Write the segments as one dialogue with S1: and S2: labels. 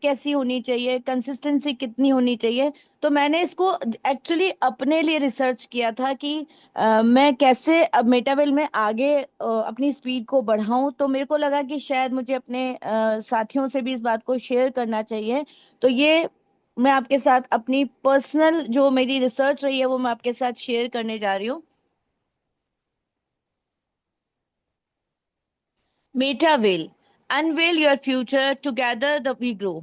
S1: कैसी होनी चाहिए, कंसिस्टेंसी कितनी होनी चाहिए। तो मैंने इसको एक्चुअली अपने लिए रिसर्च किया था कि मैं कैसे अब मेटावेल में आगे अपनी स्पीड को बढ़ाऊं। तो मेरे को लगा कि शायद मुझे अपने साथियों से भी इस बात को शेयर करना चाहिए। तो ये मैं आपके साथ अपनी पर्सनल जो मेरी रिसर्च रही है वो मैं आपके साथ शेयर करने जा रही हूँ। मेटावेल, unveil your future together the we grow.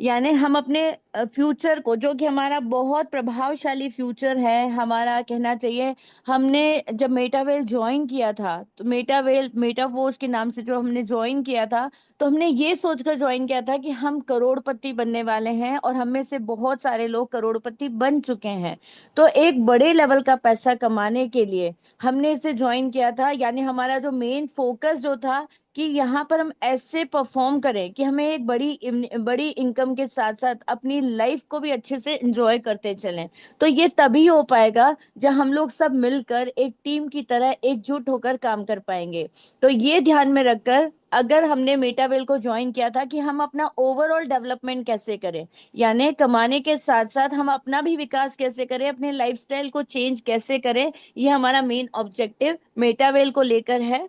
S1: यानी हम अपने फ्यूचर को, जो कि हमारा बहुत प्रभावशाली फ्यूचर है हमारा, कहना चाहिए। हमने जब मेटावेल ज्वाइन किया था, तो मेटावेल मेटाफोर्स के नाम से जो हमने ज्वाइन किया था, तो हमने ये सोचकर ज्वाइन किया था कि हम करोड़पति बनने वाले हैं, और हम में से बहुत सारे लोग करोड़पति बन चुके हैं। तो एक बड़े लेवल का पैसा कमाने के लिए हमने इसे ज्वाइन किया था। यानी हमारा जो मेन फोकस जो था कि यहाँ पर हम ऐसे परफॉर्म करें कि हमें एक बड़ी इनकम के साथ साथ अपनी लाइफ को भी अच्छे से एंजॉय करते चलें। तो ये तभी हो पाएगा जब हम लोग सब मिलकर एक टीम की तरह एकजुट होकर काम कर पाएंगे। तो ये ध्यान में रखकर अगर हमने मेटावेल को ज्वाइन किया था कि हम अपना ओवरऑल डेवलपमेंट कैसे करें, यानी कमाने के साथ साथ हम अपना भी विकास कैसे करें, अपने लाइफस्टाइल को चेंज कैसे करें, ये हमारा मेन ऑब्जेक्टिव मेटावेल को लेकर है।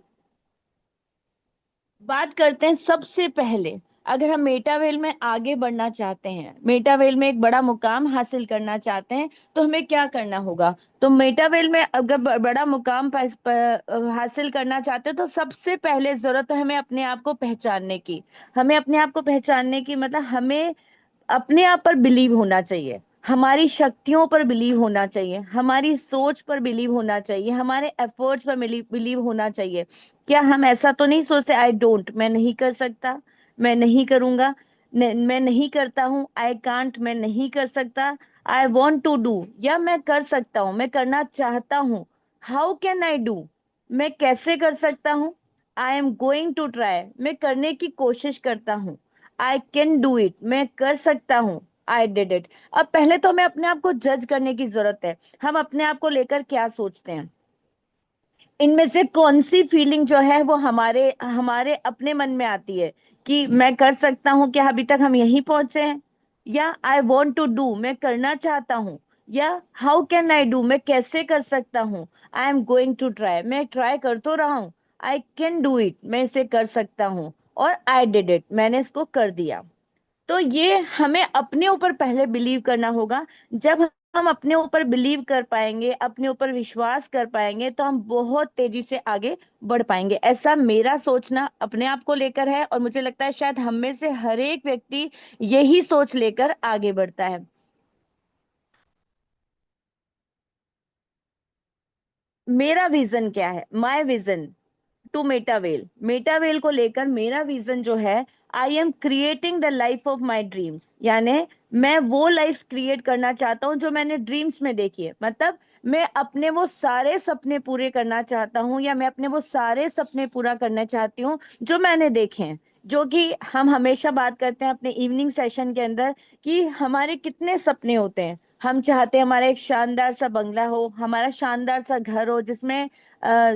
S1: बात करते हैं सबसे पहले, अगर हम मेटावेल में आगे बढ़ना चाहते हैं, मेटावेल में एक बड़ा मुकाम हासिल करना चाहते हैं, तो हमें क्या करना होगा। तो मेटावेल में अगर बड़ा मुकाम हासिल करना चाहते हो, तो सबसे पहले जरूरत है हमें अपने आप को पहचानने की। हमें अपने आप को पहचानने की मतलब हमें अपने आप पर बिलीव होना चाहिए, हमारी शक्तियों पर बिलीव होना चाहिए, हमारी सोच पर बिलीव होना चाहिए, हमारे एफर्ट्स पर बिलीव होना चाहिए। क्या हम ऐसा तो नहीं सोचते आई डोंट, मैं नहीं कर सकता, मैं नहीं करूंगा, मैं नहीं करता हूँ, आई कांट, मैं नहीं कर सकता, आई वॉन्ट टू डू, या मैं कर सकता हूँ, मैं करना चाहता हूँ, हाउ कैन आई डू, मैं कैसे कर सकता हूँ, I am going to try, मैं करने की कोशिश करता हूँ, आई कैन डू इट, मैं कर सकता हूँ, आई डिड इट। अब पहले तो हमें अपने आप को जज करने की जरूरत है, हम अपने आप को लेकर क्या सोचते हैं, इनमें से कौन सी फीलिंग जो है वो हमारे हमारे अपने मन में आती है कि मैं कर सकता हूँ, क्या अभी तक हम यहीं पहुंचे हैं, या आई वॉन्ट टू डू, मैं करना चाहता हूँ, या हाउ कैन आई डू, मैं कैसे कर सकता हूँ, I am going to try, मैं ट्राई कर तो रहा हूँ, आई कैन डू इट, मैं इसे कर सकता हूँ, और आई डिड इट, मैंने इसको कर दिया। तो ये हमें अपने ऊपर पहले बिलीव करना होगा। जब हम अपने ऊपर बिलीव कर पाएंगे, अपने ऊपर विश्वास कर पाएंगे, तो हम बहुत तेजी से आगे बढ़ पाएंगे। ऐसा मेरा सोचना अपने आप को लेकर है, और मुझे लगता है शायद हम में से हर एक व्यक्ति यही सोच लेकर आगे बढ़ता है। मेरा विजन क्या है, माय विजन टू मेटावेल, मेटावेल को लेकर मेरा विजन जो है, I am creating the life of my dreams. यानी मैं वो लाइफ क्रिएट करना चाहता हूँ जो मैंने ड्रीम्स में देखी है। मतलब मैं अपने वो सारे सपने पूरे करना चाहता हूँ, या मैं अपने वो सारे सपने पूरा करना चाहती हूँ जो मैंने देखे हैं। जो कि हम हमेशा बात करते हैं अपने इवनिंग सेशन के अंदर कि हमारे कितने सपने होते हैं। हम चाहते हैं हमारा एक शानदार सा बंगला हो, हमारा शानदार सा घर हो, जिसमें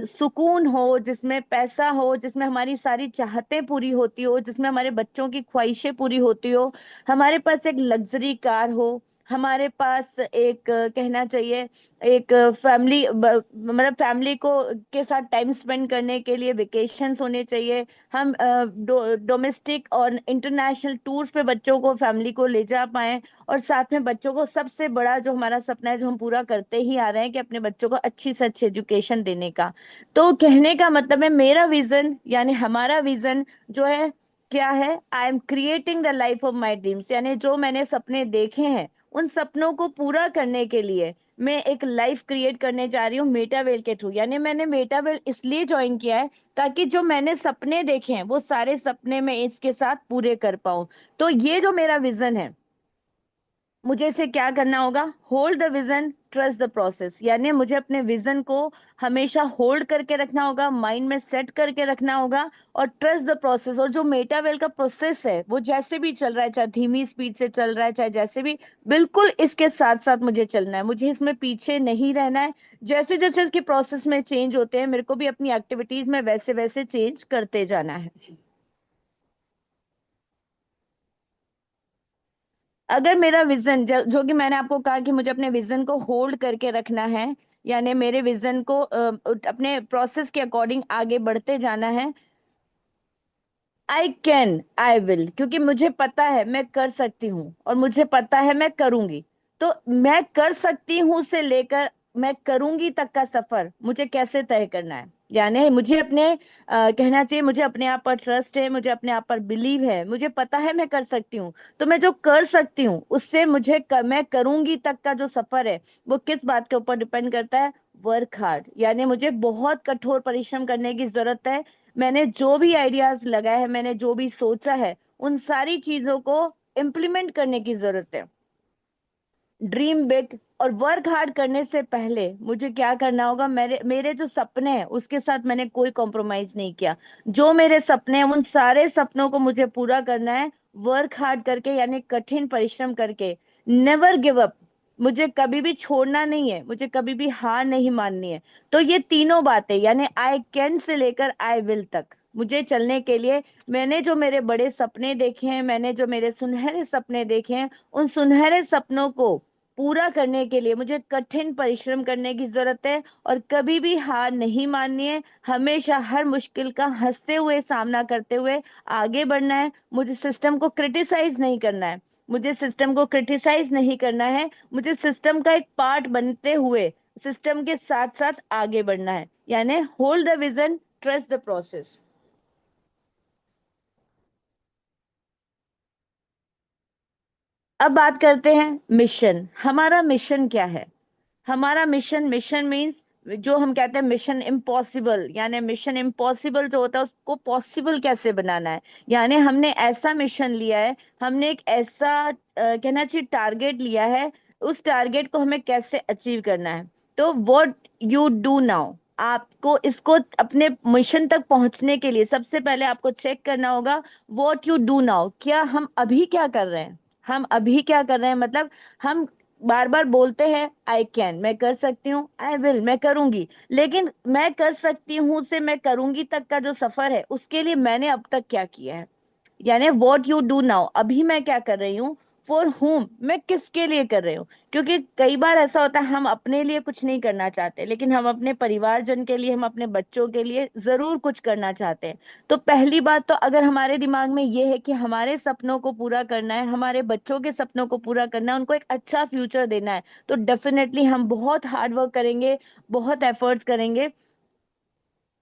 S1: सुकून हो, जिसमें पैसा हो, जिसमें हमारी सारी चाहतें पूरी होती हो, जिसमें हमारे बच्चों की ख्वाहिशें पूरी होती हो, हमारे पास एक लग्जरी कार हो, हमारे पास एक कहना चाहिए एक फैमिली, मतलब फैमिली को के साथ टाइम स्पेंड करने के लिए वेकेशंस होने चाहिए। हम डोमेस्टिक और इंटरनेशनल टूर्स पे बच्चों को, फैमिली को ले जा पाएं, और साथ में बच्चों को, सबसे बड़ा जो हमारा सपना है जो हम पूरा करते ही आ रहे हैं, कि अपने बच्चों को अच्छी से अच्छी एजुकेशन देने का। तो कहने का मतलब है मेरा विजन, यानी हमारा विजन जो है क्या है, I am creating the life of my dreams. यानी जो मैंने सपने देखे हैं, उन सपनों को पूरा करने के लिए मैं एक लाइफ क्रिएट करने जा रही हूँ मेटावेल के थ्रू। यानी मैंने मेटावेल इसलिए ज्वाइन किया है ताकि जो मैंने सपने देखे हैं वो सारे सपने मैं इसके साथ पूरे कर पाऊं। तो ये जो मेरा विजन है, मुझे इसे क्या करना होगा, hold the vision, trust the process. यानी मुझे अपने विजन को हमेशा होल्ड करके रखना होगा, माइंड में सेट करके रखना होगा, और ट्रस्ट द प्रोसेस। और जो मेटावेल का प्रोसेस है वो जैसे भी चल रहा है, चाहे धीमी स्पीड से चल रहा है, चाहे जैसे भी, बिल्कुल इसके साथ साथ मुझे चलना है, मुझे इसमें पीछे नहीं रहना है। जैसे जैसे इसके प्रोसेस में चेंज होते हैं, मेरे को भी अपनी एक्टिविटीज में वैसे वैसे चेंज करते जाना है। अगर मेरा विजन जो कि मैंने आपको कहा कि मुझे अपने विजन को होल्ड करके रखना है, यानी मेरे विजन को अपने प्रोसेस के अकॉर्डिंग आगे बढ़ते जाना है। आई कैन, आई विल, क्योंकि मुझे पता है मैं कर सकती हूँ और मुझे पता है मैं करूंगी। तो मैं कर सकती हूँ से लेकर मैं करूंगी तक का सफर मुझे कैसे तय करना है, यानी मुझे अपने कहना चाहिए मुझे अपने आप पर ट्रस्ट है, मुझे अपने आप पर बिलीव है, मुझे पता है मैं कर सकती हूँ। तो मैं जो कर सकती हूँ उससे मैं करूंगी तक का जो सफर है वो किस बात के ऊपर डिपेंड करता है? वर्क हार्ड, यानी मुझे बहुत कठोर परिश्रम करने की जरूरत है। मैंने जो भी आइडियाज लगाए हैं, मैंने जो भी सोचा है, उन सारी चीजों को इम्प्लीमेंट करने की जरूरत है। ड्रीम बिग और वर्क हार्ड करने से पहले मुझे क्या करना होगा? मेरे मेरे जो सपने हैं उसके साथ मैंने कोई कॉम्प्रोमाइज नहीं किया। जो मेरे सपने हैं उन सारे सपनों को मुझे पूरा करना है, वर्क हार्ड करके, यानी कठिन परिश्रम करके। नेवर गिव अप, मुझे कभी भी छोड़ना नहीं है, मुझे कभी भी हार नहीं माननी है। तो ये तीनों बातें, यानी आई कैन से लेकर आई विल तक मुझे चलने के लिए, मैंने जो मेरे बड़े सपने देखे हैं, मैंने जो मेरे सुनहरे सपने देखे हैं, उन सुनहरे सपनों को पूरा करने के लिए मुझे कठिन परिश्रम करने की जरूरत है और कभी भी हार नहीं माननी है। हमेशा हर मुश्किल का हंसते हुए सामना करते हुए आगे बढ़ना है। मुझे सिस्टम को क्रिटिसाइज नहीं करना है, मुझे सिस्टम को क्रिटिसाइज नहीं करना है, मुझे सिस्टम का एक पार्ट बनते हुए सिस्टम के साथ साथ आगे बढ़ना है, यानी hold the vision, trust the process. अब बात करते हैं मिशन। हमारा मिशन क्या है? हमारा मिशन, मिशन मीन्स जो हम कहते हैं मिशन इम्पॉसिबल, यानी मिशन इम्पॉसिबल जो होता है उसको पॉसिबल कैसे बनाना है। यानी हमने ऐसा मिशन लिया है, हमने एक ऐसा कहना चाहिए टारगेट लिया है, उस टारगेट को हमें कैसे अचीव करना है। तो व्हाट यू डू नाउ, आपको इसको अपने मिशन तक पहुंचने के लिए सबसे पहले आपको चेक करना होगा व्हाट यू डू नाउ, क्या हम अभी क्या कर रहे हैं। हम अभी क्या कर रहे हैं मतलब हम बार बार बोलते हैं आई कैन, मैं कर सकती हूँ, आई विल, मैं करूंगी, लेकिन मैं कर सकती हूँ से मैं करूंगी तक का जो सफर है उसके लिए मैंने अब तक क्या किया है, यानी वॉट यू डू नाउ, अभी मैं क्या कर रही हूँ। फॉर whom, मैं किसके लिए कर रही हूँ। क्योंकि कई बार ऐसा होता है हम अपने लिए कुछ नहीं करना चाहते, लेकिन हम अपने परिवारजन के लिए, हम अपने बच्चों के लिए जरूर कुछ करना चाहते हैं। तो पहली बात तो अगर हमारे दिमाग में ये है कि हमारे सपनों को पूरा करना है, हमारे बच्चों के सपनों को पूरा करना है, उनको एक अच्छा फ्यूचर देना है, तो डेफिनेटली हम बहुत हार्ड वर्क करेंगे, बहुत एफर्ट्स करेंगे।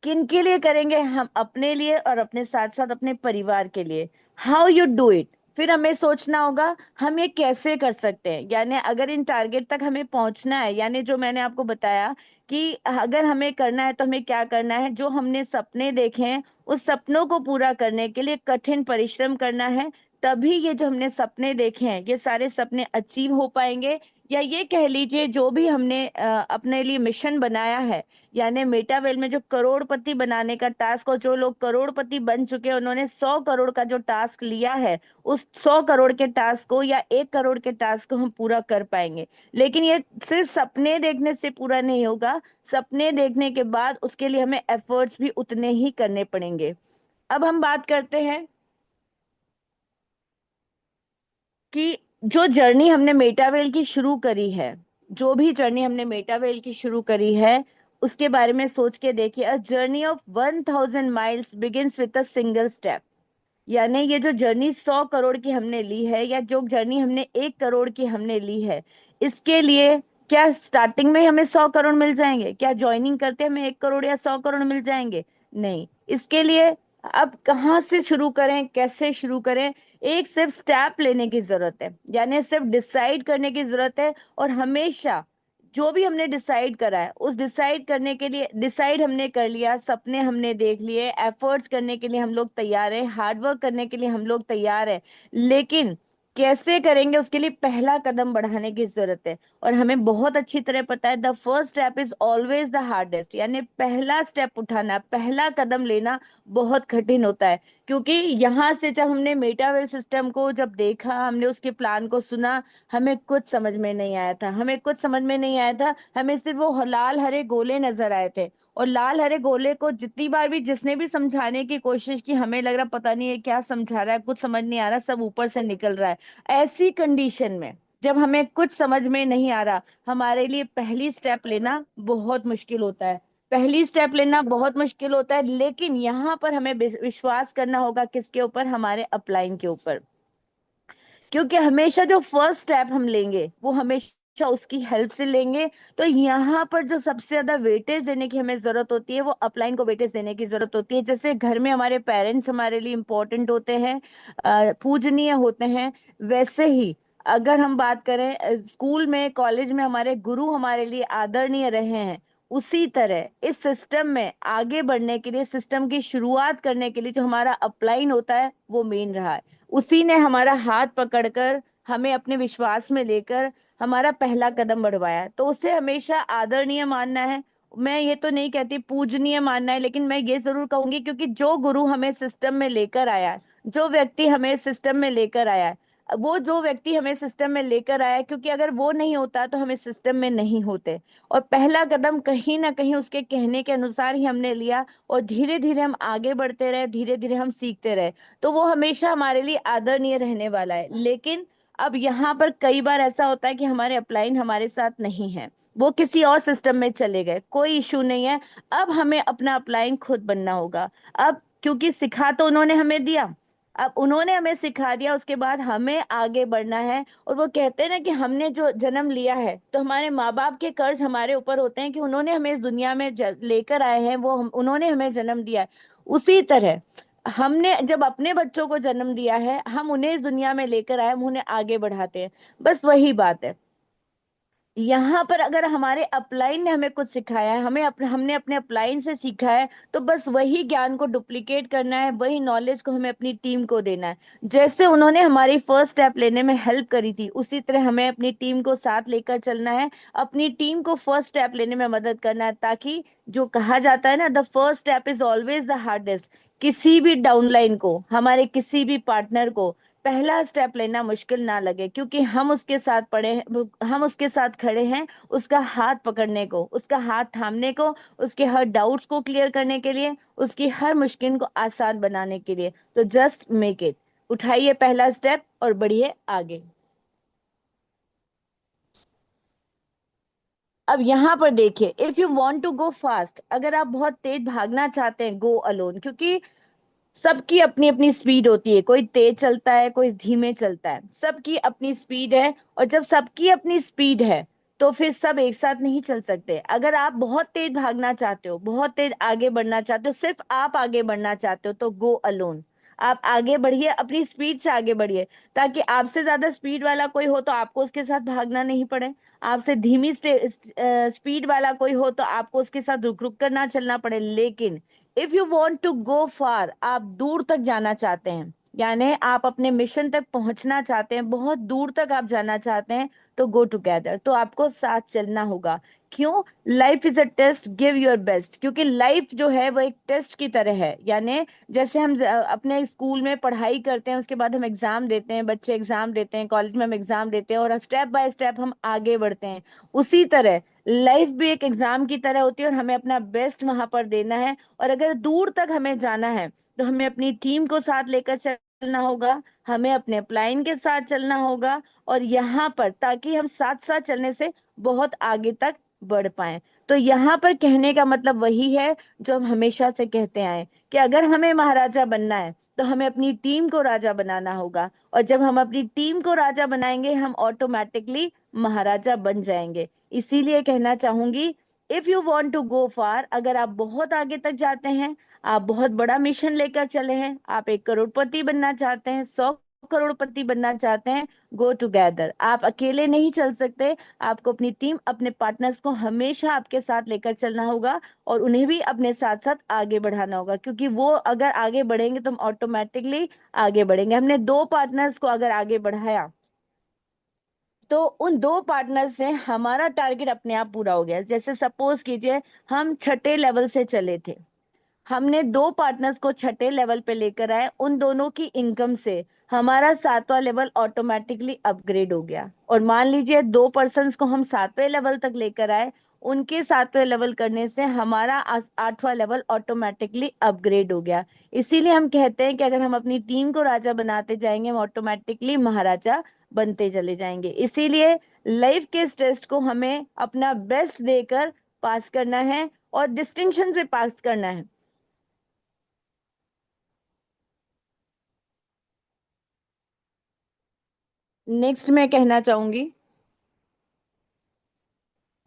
S1: किन के लिए करेंगे? हम अपने लिए और अपने साथ साथ अपने परिवार के लिए। हाउ यू डू इट, फिर हमें सोचना होगा हम ये कैसे कर सकते हैं, यानी अगर इन टारगेट तक हमें पहुंचना है, यानी जो मैंने आपको बताया कि अगर हमें करना है तो हमें क्या करना है, जो हमने सपने देखे हैं उस सपनों को पूरा करने के लिए कठिन परिश्रम करना है। तभी ये जो हमने सपने देखे हैं ये सारे सपने अचीव हो पाएंगे। या ये कह लीजिए जो भी हमने अपने लिए मिशन बनाया है, यानी मेटावेल में जो करोड़पति बनाने का टास्क, और जो लोग करोड़पति बन चुके हैं उन्होंने 100 करोड़ का जो टास्क लिया है, उस 100 करोड़ के टास्क को या 1 करोड़ के टास्क को हम पूरा कर पाएंगे। लेकिन ये सिर्फ सपने देखने से पूरा नहीं होगा, सपने देखने के बाद उसके लिए हमें एफर्ट्स भी उतने ही करने पड़ेंगे। अब हम बात करते हैं कि जो जर्नी हमने मेटावेल की शुरू करी है, जो भी जर्नी हमने मेटावेल की शुरू करी है उसके बारे में सोच के देखिए। A journey of 1000 miles begins with a single step, यानी ये जो जर्नी 100 करोड़ की हमने ली है, या जो जर्नी हमने 1 करोड़ की हमने ली है, इसके लिए क्या स्टार्टिंग में हमें 100 करोड़ मिल जाएंगे? क्या ज्वाइनिंग करते हमें 1 करोड़ या 100 करोड़ मिल जाएंगे? नहीं। इसके लिए अब कहाँ से शुरू करें, कैसे शुरू करें, एक सिर्फ स्टेप लेने की जरूरत है, यानी सिर्फ डिसाइड करने की जरूरत है। और हमेशा जो भी हमने डिसाइड करा है उस डिसाइड करने के लिए, डिसाइड हमने कर लिया, सपने हमने देख लिए, एफर्ट्स करने के लिए हम लोग तैयार हैं, हार्डवर्क करने के लिए हम लोग तैयार हैं, लेकिन कैसे करेंगे उसके लिए पहला कदम बढ़ाने की जरूरत है। और हमें बहुत अच्छी तरह पता है the first step is always the hardest, यानी पहला स्टेप उठाना, पहला कदम लेना बहुत कठिन होता है। क्योंकि यहाँ से जब हमने मेटावेल सिस्टम को जब देखा, हमने उसके प्लान को सुना, हमें कुछ समझ में नहीं आया था, हमें कुछ समझ में नहीं आया था, हमें सिर्फ वो लाल हरे गोले नजर आए थे। और लाल हरे गोले को जितनी बार भी जिसने भी समझाने की कोशिश की, हमें लग रहा पता नहीं है क्या समझा रहा है, कुछ समझ नहीं आ रहा, सब ऊपर से निकल रहा है। ऐसी कंडीशन में जब हमें कुछ समझ में नहीं आ रहा, हमारे लिए पहली स्टेप लेना बहुत मुश्किल होता है। पहली स्टेप लेना बहुत मुश्किल होता है, लेकिन यहाँ पर हमें विश्वास करना होगा किसके ऊपर, हमारे अपलाइन के ऊपर। क्योंकि हमेशा जो फर्स्ट स्टेप हम लेंगे वो हमेशा उसकी हेल्प से लेंगे। तो यहाँ पर जो सबसे ज्यादा वेटेज देने की हमें जरूरत होती है, वो अपलाइन को वेटेज देने की जरूरत होती है। जैसे घर में हमारे पेरेंट्स हमारे लिए इंपॉर्टेंट होते हैं, पूजनीय होते हैं, वैसे ही अगर हम बात करें स्कूल में कॉलेज में हमारे गुरु हमारे लिए आदरणीय रहे हैं, उसी तरह इस सिस्टम में आगे बढ़ने के लिए, सिस्टम की शुरुआत करने के लिए जो हमारा अपलाइन होता है वो मेन रहा है। उसी ने हमारा हाथ पकड़कर हमें अपने विश्वास में लेकर हमारा पहला कदम बढ़वाया। तो उसे हमेशा आदरणीय मानना है। मैं ये तो नहीं कहती पूजनीय मानना है, लेकिन मैं ये जरूर कहूंगी, क्योंकि जो गुरु हमें सिस्टम में लेकर आया है, जो व्यक्ति हमें सिस्टम में लेकर आया है, वो जो व्यक्ति हमें सिस्टम में लेकर आया है, क्योंकि अगर वो नहीं होता तो हमें सिस्टम में नहीं होते। और पहला कदम कहीं ना कहीं उसके कहने के अनुसार ही हमने लिया, और धीरे धीरे हम आगे बढ़ते रहे, धीरे धीरे हम सीखते रहे। तो वो हमेशा हमारे लिए आदरणीय रहने वाला है। लेकिन अब यहाँ पर कई बार ऐसा होता है कि हमारे अपलाइन हमारे साथ नहीं है, वो किसी और सिस्टम में चले गए, कोई इशू नहीं है। अब हमें अपना अपलाइन खुद बनना होगा। अब क्योंकि सिखा तो उन्होंने हमें दिया, अब उन्होंने हमें सिखा दिया, उसके बाद हमें आगे बढ़ना है। और वो कहते हैं ना कि हमने जो जन्म लिया है, तो हमारे माँ बाप के कर्ज हमारे ऊपर होते हैं कि उन्होंने हमें इस दुनिया में लेकर आए हैं, उन्होंने हमें जन्म दिया है। उसी तरह हमने जब अपने बच्चों को जन्म दिया है, हम उन्हें इस दुनिया में लेकर आए, हम उन्हें आगे बढ़ाते हैं। बस वही बात है। यहाँ पर अगर हमारे अपलाइन ने हमें कुछ सिखाया है, हमने अपने अपलाइन से सीखा है, तो बस वही ज्ञान को डुप्लीकेट करना है, वही नॉलेज को हमें अपनी टीम को देना है। जैसे उन्होंने हमारी फर्स्ट स्टेप लेने में हेल्प करी थी, उसी तरह हमें अपनी टीम को साथ लेकर चलना है, अपनी टीम को फर्स्ट स्टेप लेने में मदद करना है, ताकि जो कहा जाता है ना, the first step is always the hardest. किसी भी डाउनलाइन को, हमारे किसी भी पार्टनर को पहला स्टेप लेना मुश्किल ना लगे, क्योंकि हम उसके साथ हम उसके साथ खड़े हैं, उसका हाथ पकड़ने को, उसका हाथ थामने को, उसके हर डाउट्स को क्लियर करने के लिए, उसकी हर मुश्किल को आसान बनाने के लिए। तो जस्ट मेक इट, उठाइए पहला स्टेप और बढ़िए आगे। अब यहाँ पर देखिए, if you want to go fast, अगर आप बहुत तेज भागना चाहते हैं, गो अलोन। क्योंकि सबकी अपनी अपनी स्पीड होती है, कोई तेज चलता है, कोई धीमे चलता है, सबकी अपनी स्पीड है। और जब सबकी अपनी स्पीड है, तो फिर सब एक साथ नहीं चल सकते। अगर आप बहुत तेज भागना चाहते हो, बहुत तेज आगे बढ़ना चाहते हो, सिर्फ आप आगे बढ़ना चाहते हो, तो गो अलोन। आप आगे बढ़िए, अपनी स्पीड से आगे बढ़िए, ताकि आपसे ज्यादा स्पीड वाला कोई हो तो आपको उसके साथ भागना नहीं पड़े। आपसे धीमी स्पीड वाला कोई हो तो आपको उसके साथ रुक रुक कर ना चलना पड़े। लेकिन if you want to go far, आप दूर तक जाना चाहते हैं, यानी आप अपने मिशन तक पहुंचना चाहते हैं, बहुत दूर तक आप जाना चाहते हैं, तो गो टुगेदर, तो आपको साथ चलना होगा। क्यों? Life is a test, give your best. क्योंकि लाइफ जो है वो एक टेस्ट की तरह है। यानी जैसे हम अपने स्कूल में पढ़ाई करते हैं, उसके बाद हम एग्जाम देते हैं, बच्चे एग्जाम देते हैं, कॉलेज में हम एग्जाम देते हैं, और स्टेप बाय स्टेप हम आगे बढ़ते हैं। उसी तरह लाइफ भी एक एग्जाम की तरह होती है, और हमें अपना बेस्ट वहां पर देना है। और अगर दूर तक हमें जाना है, तो हमें अपनी टीम को साथ लेकर चलना होगा, हमें अपने अपलाइन के साथ चलना होगा। और यहाँ पर ताकि हम साथ साथ चलने से बहुत आगे तक बढ़ पाए। तो यहाँ पर कहने का मतलब वही है जो हम हमेशा से कहते आए, कि अगर हमें महाराजा बनना है, तो हमें अपनी टीम को राजा बनाना होगा। और जब हम अपनी टीम को राजा बनाएंगे, हम ऑटोमेटिकली महाराजा बन जाएंगे। इसीलिए कहना चाहूंगी, if you want to go far, अगर आप बहुत आगे तक जाते हैं, आप बहुत बड़ा मिशन लेकर चले हैं, आप 1 करोड़पति बनना चाहते हैं, 100 करोड़पति बनना चाहते हैं, गो टुगेदर। आप अकेले नहीं चल सकते, आपको अपनी टीम, अपने पार्टनर्स को हमेशा आपके साथ लेकर चलना होगा, और उन्हें भी अपने साथ साथ आगे बढ़ाना होगा। क्योंकि वो अगर आगे बढ़ेंगे तो हम ऑटोमेटिकली आगे बढ़ेंगे। हमने 2 पार्टनर्स को अगर आगे बढ़ाया, तो उन 2 पार्टनर से हमारा टारगेट अपने आप पूरा हो गया। जैसे सपोज कीजिए, हम छठे लेवल से चले थे, हमने 2 पार्टनर्स को छठे लेवल पे लेकर आए, उन दोनों की इनकम से हमारा 7वां लेवल ऑटोमेटिकली अपग्रेड हो गया। और मान लीजिए 2 पर्सन्स को हम 7वें लेवल तक लेकर आए, उनके 7वें लेवल करने से हमारा 8वां लेवल ऑटोमेटिकली अपग्रेड हो गया। इसीलिए हम कहते हैं कि अगर हम अपनी टीम को राजा बनाते जाएंगे, हम ऑटोमेटिकली महाराजा बनते चले जाएंगे। इसीलिए लाइफ के टेस्ट को हमें अपना बेस्ट देकर पास करना है और डिस्टिंक्शन से पास करना है। नेक्स्ट मैं कहना चाहूंगी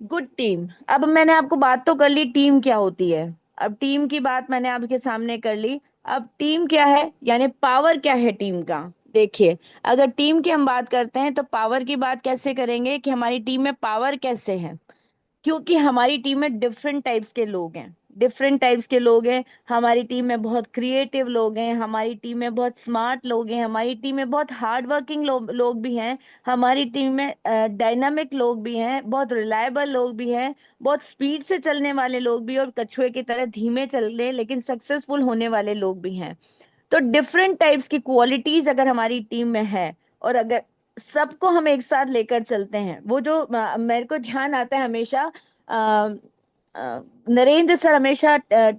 S1: गुड टीम। अब मैंने आपको बात तो कर ली टीम क्या होती है, अब टीम की बात मैंने आपके सामने कर ली। अब टीम क्या है, यानी पावर क्या है टीम का। देखिए, अगर टीम की हम बात करते हैं तो पावर की बात कैसे करेंगे कि हमारी टीम में पावर कैसे है। क्योंकि हमारी टीम में डिफरेंट टाइप्स के लोग हैं, डिफरेंट टाइप्स के लोग हैं। हमारी टीम में बहुत क्रिएटिव लोग हैं, हमारी टीम में बहुत स्मार्ट लोग हैं, हमारी टीम में बहुत हार्ड वर्किंग लोग भी हैं, हमारी टीम में डायनामिक लोग भी हैं, बहुत रिलायबल लोग भी हैं, बहुत स्पीड से चलने वाले लोग भी, और कछुए की तरह धीमे चलने लेकिन सक्सेसफुल होने वाले लोग भी हैं। तो डिफरेंट टाइप्स की क्वालिटीज अगर हमारी टीम में है, और अगर सबको हम एक साथ लेकर चलते हैं, वो जो मेरे को ध्यान आता है हमेशा, अ, नरेंद्र सर हमेशा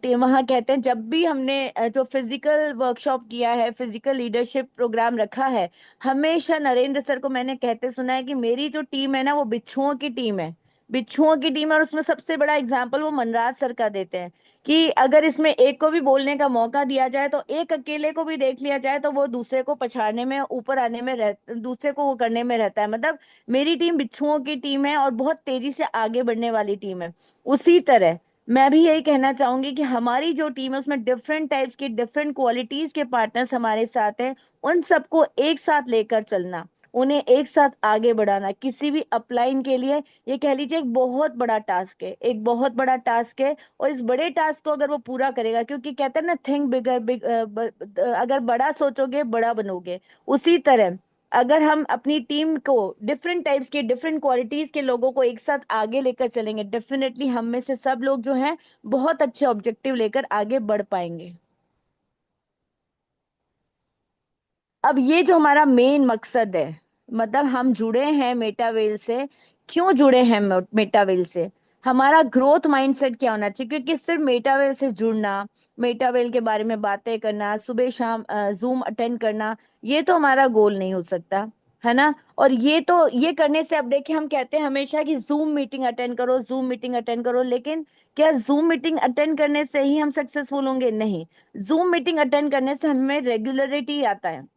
S1: वहाँ कहते हैं, जब भी हमने जो फिजिकल वर्कशॉप किया है, फिजिकल लीडरशिप प्रोग्राम रखा है, हमेशा नरेंद्र सर को मैंने कहते सुना है कि मेरी जो टीम है ना, वो बिच्छुओं की टीम है, बिच्छुओं की टीम है। और उसमें सबसे बड़ा एग्जाम्पल वो मनराज सर का देते हैं कि अगर इसमें एक को भी बोलने का मौका दिया जाए, तो एक अकेले को भी देख लिया जाए, तो वो दूसरे को पछाड़ने में, ऊपर आने में दूसरे को वो करने में रहता है। मतलब मेरी टीम बिच्छुओं की टीम है और बहुत तेजी से आगे बढ़ने वाली टीम है। उसी तरह मैं भी यही कहना चाहूंगी कि हमारी जो टीम है उसमें डिफरेंट टाइप्स के, डिफरेंट क्वालिटीज के पार्टनर्स हमारे साथ हैं। उन सबको एक साथ लेकर चलना, उन्हें एक साथ आगे बढ़ाना किसी भी अपलाइन के लिए, ये कह लीजिए एक बहुत बड़ा टास्क है, एक बहुत बड़ा टास्क है। और इस बड़े टास्क को अगर वो पूरा करेगा, क्योंकि कहते हैं ना, थिंक बिगर बिग, अगर बड़ा सोचोगे बड़ा बनोगे। उसी तरह अगर हम अपनी टीम को डिफरेंट टाइप्स के, डिफरेंट क्वालिटीज के लोगों को एक साथ आगे लेकर चलेंगे, डेफिनेटली हम में से सब लोग जो हैं बहुत अच्छे ऑब्जेक्टिव लेकर आगे बढ़ पाएंगे। अब ये जो हमारा मेन मकसद है, मतलब हम जुड़े हैं मेटावेल से, क्यों जुड़े हैं मेटावेल से, हमारा ग्रोथ माइंडसेट क्या होना चाहिए। क्योंकि सिर्फ मेटावेल से जुड़ना, मेटावेल के बारे में बातें करना, सुबह शाम जूम अटेंड करना, ये तो हमारा गोल नहीं हो सकता, है ना। और ये करने से, अब देखिए, हम कहते हैं हमेशा कि जूम मीटिंग अटेंड करो, जूम मीटिंग अटेंड करो, लेकिन क्या जूम मीटिंग अटेंड करने से ही हम सक्सेसफुल होंगे? नहीं। जूम मीटिंग अटेंड करने से हमें रेगुलरिटी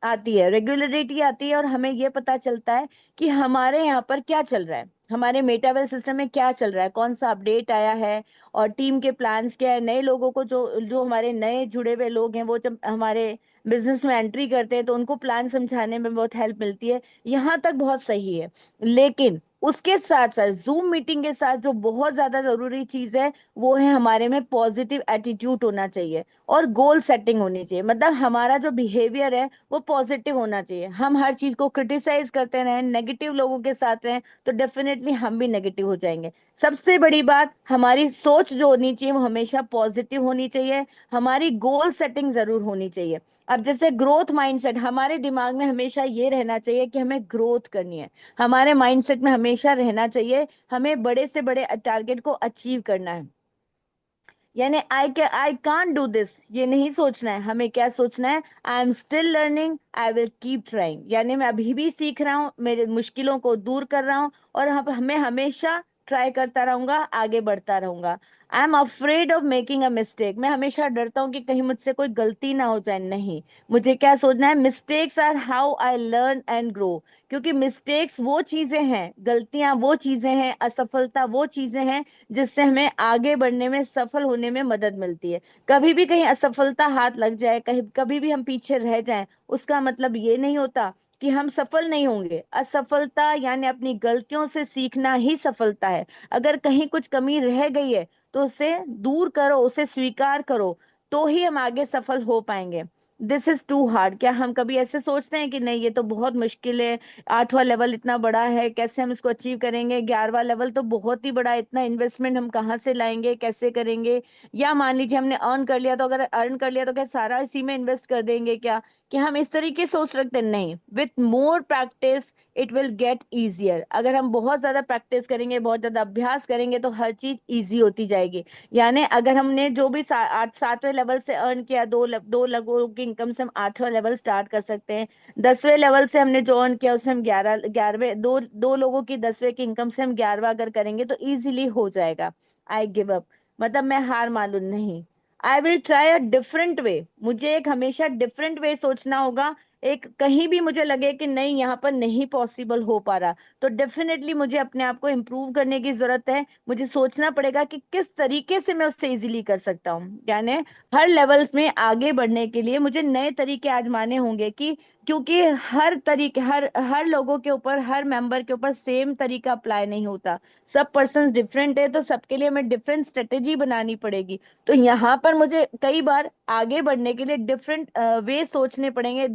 S1: रेगुलरिटी आती है, और हमें ये पता चलता है कि हमारे यहाँ पर क्या चल रहा है, हमारे मेटावेल सिस्टम में क्या चल रहा है, कौन सा अपडेट आया है, और टीम के प्लान्स क्या है। नए लोगों को, जो जो हमारे नए जुड़े हुए लोग हैं, वो जब हमारे बिजनेस में एंट्री करते हैं तो उनको प्लान समझाने में बहुत हेल्प मिलती है। यहाँ तक बहुत सही है, लेकिन उसके साथ साथ जूम मीटिंग के साथ जो बहुत ज्यादा जरूरी चीज है, वो है हमारे में पॉजिटिव एटीट्यूड होना चाहिए, और गोल सेटिंग होनी चाहिए। मतलब हमारा जो बिहेवियर है वो पॉजिटिव होना चाहिए। हम हर चीज को क्रिटिसाइज करते रहें, नेगेटिव लोगों के साथ रहें, तो डेफिनेटली हम भी नेगेटिव हो जाएंगे। सबसे बड़ी बात, हमारी सोच जो होनी चाहिए वो हमेशा पॉजिटिव होनी चाहिए, हमारी गोल सेटिंग जरूर होनी चाहिए। अब जैसे ग्रोथ माइंडसेट, हमारे दिमाग में हमेशा ये रहना चाहिए कि हमें ग्रोथ करनी है, हमारे माइंडसेट में हमेशा रहना चाहिए हमें बड़े से बड़े टारगेट को अचीव करना है। यानी आई कांट डू दिस, ये नहीं सोचना है, हमें क्या सोचना है, I am still learning, I will keep trying. यानी मैं अभी भी सीख रहा हूँ, मेरे मुश्किलों को दूर कर रहा हूँ, और हमें हमेशा ट्राई करता रहूंगा, आगे बढ़ता रहूंगा। I am afraid of making a mistake, मैं हमेशा डरता हूँ कि कहीं मुझसे कोई गलती ना हो जाए। नहीं, मुझे क्या सोचना है, mistakes are how I learn and grow. क्योंकि मिस्टेक्स वो चीजें हैं, गलतियां वो चीजें हैं, असफलता वो चीजें हैं जिससे हमें आगे बढ़ने में, सफल होने में मदद मिलती है। कभी भी कहीं असफलता हाथ लग जाए, कहीं कभी भी हम पीछे रह जाएं, उसका मतलब ये नहीं होता कि हम सफल नहीं होंगे। असफलता यानी अपनी गलतियों से सीखना ही सफलता है। अगर कहीं कुछ कमी रह गई है तो उसे दूर करो, उसे स्वीकार करो, तो ही हम आगे सफल हो पाएंगे। दिस इज टू हार्ड, क्या हम कभी ऐसे सोचते हैं कि नहीं ये तो बहुत मुश्किल है, 8वां लेवल इतना बड़ा है, कैसे हम इसको अचीव करेंगे, 11वां लेवल तो बहुत ही बड़ा है, इतना इन्वेस्टमेंट हम कहाँ से लाएंगे, कैसे करेंगे। या मान लीजिए हमने अर्न कर लिया, तो अगर अर्न कर लिया तो क्या सारा इसी में इन्वेस्ट कर देंगे क्या? कि हम इस तरीके से सोच रखते हैं, नहीं, with more practice it will get easier. अगर हम बहुत ज्यादा प्रैक्टिस करेंगे, बहुत ज्यादा अभ्यास करेंगे, तो हर चीज इजी होती जाएगी। यानी अगर हमने जो भी 7वें लेवल से अर्न किया, दो लोगों की इनकम से हम 8वां लेवल स्टार्ट कर सकते हैं। 10वें लेवल से हमने जो अर्न किया उससे हम 11वें, दो लोगों की 10वें की इनकम से हम 11वां अगर करेंगे तो इजीली हो जाएगा। आई गिव अप, मतलब मैं हार मान लूं, नहीं, I will try a different way. मुझे एक हमेशा डिफरेंट वे सोचना होगा। एक कहीं भी मुझे लगे कि नहीं, यहाँ पर नहीं पॉसिबल हो पा रहा, तो डेफिनेटली मुझे अपने आप को इम्प्रूव करने की जरूरत है। मुझे सोचना पड़ेगा कि किस तरीके से मैं उससे इजीली कर सकता हूँ। यानी हर लेवल्स में आगे बढ़ने के लिए मुझे नए तरीके आजमाने होंगे, कि क्योंकि हर तरीके, हर हर लोगों के ऊपर, हर मेंबर के ऊपर सेम तरीका अप्लाई नहीं होता। सब पर्सन डिफरेंट है, तो सबके लिए हमें डिफरेंट स्ट्रेटेजी बनानी पड़ेगी। तो यहाँ पर मुझे कई बार आगे बढ़ने के लिए डिफरेंट वे सोचने पड़ेंगे,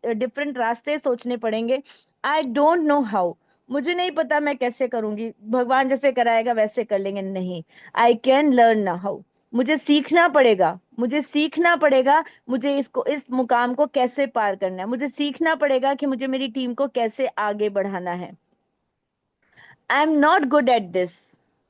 S1: डिफरेंट रास्ते सोचने पड़ेंगे। आई डोंट नो हाउ, मुझे नहीं पता मैं कैसे करूंगी, भगवान जैसे कराएगा वैसे कर लेंगे, नहीं, आई कैन लर्न ना हाउ। मुझे सीखना पड़ेगा, मुझे सीखना पड़ेगा, मुझे इसको, इस मुकाम को कैसे पार करना है, मुझे सीखना पड़ेगा कि मुझे मेरी टीम को कैसे आगे बढ़ाना है। I am not good at this,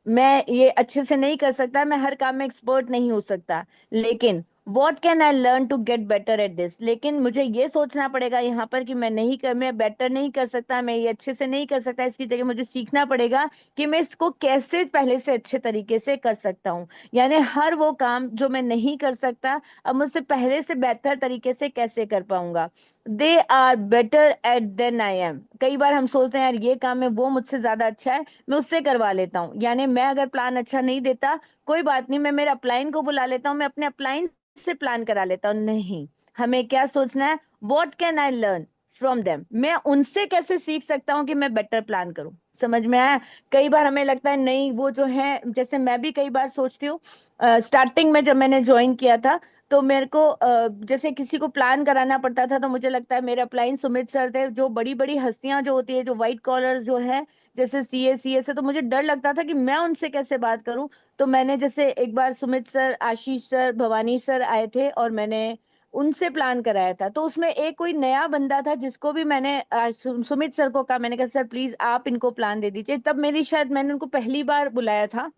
S1: मैं ये अच्छे से नहीं कर सकता, मैं हर काम में एक्सपर्ट नहीं हो सकता, लेकिन what can I learn to get better at this. लेकिन मुझे ये सोचना पड़ेगा यहाँ पर कि मैं बेटर नहीं कर सकता, मैं ये अच्छे से नहीं कर सकता, इसकी जगह मुझे सीखना पड़ेगा कि मैं इसको कैसे पहले से अच्छे तरीके से कर सकता हूँ। यानी हर वो काम जो मैं नहीं कर सकता, अब मुझसे पहले से बेहतर तरीके से कैसे कर पाऊंगा। They are better at than I am. कई बार हम सोचते हैं यार ये काम है, वो मुझसे ज्यादा अच्छा है, मैं उससे करवा लेता हूँ। यानी मैं अगर प्लान अच्छा नहीं देता, कोई बात नहीं, मैं मेरे अपलाइन को बुला लेता हूँ, मैं अपने अपलाइन से प्लान करा लेता हूँ। नहीं, हमें क्या सोचना है, what can I learn from them, मैं उनसे कैसे सीख सकता हूँ कि मैं बेटर प्लान करूँ। समझ में आया? कई बार हमें लगता है नहीं, वो जो है, जैसे मैं भी कई बार सोचती हूँ, स्टार्टिंग में जब मैंने ज्वाइन किया था, तो मेरे को जैसे किसी को प्लान कराना पड़ता था, तो मुझे लगता है मेरे अपलाइन सुमित सर थे, जो बड़ी बड़ी हस्तियां जो होती है, जो व्हाइट कॉलर जो है, जैसे सीए से, तो मुझे डर लगता था कि मैं उनसे कैसे बात करूं। तो मैंने जैसे एक बार सुमित सर, आशीष सर, भवानी सर आए थे, और मैंने उनसे प्लान कराया था। तो उसमें एक कोई नया बंदा था, जिसको भी मैंने सुमित सर को कहा, मैंने कहा सर प्लीज आप इनको प्लान दे दीजिए। तब मेरी, शायद मैंने उनको पहली बार बुलाया था।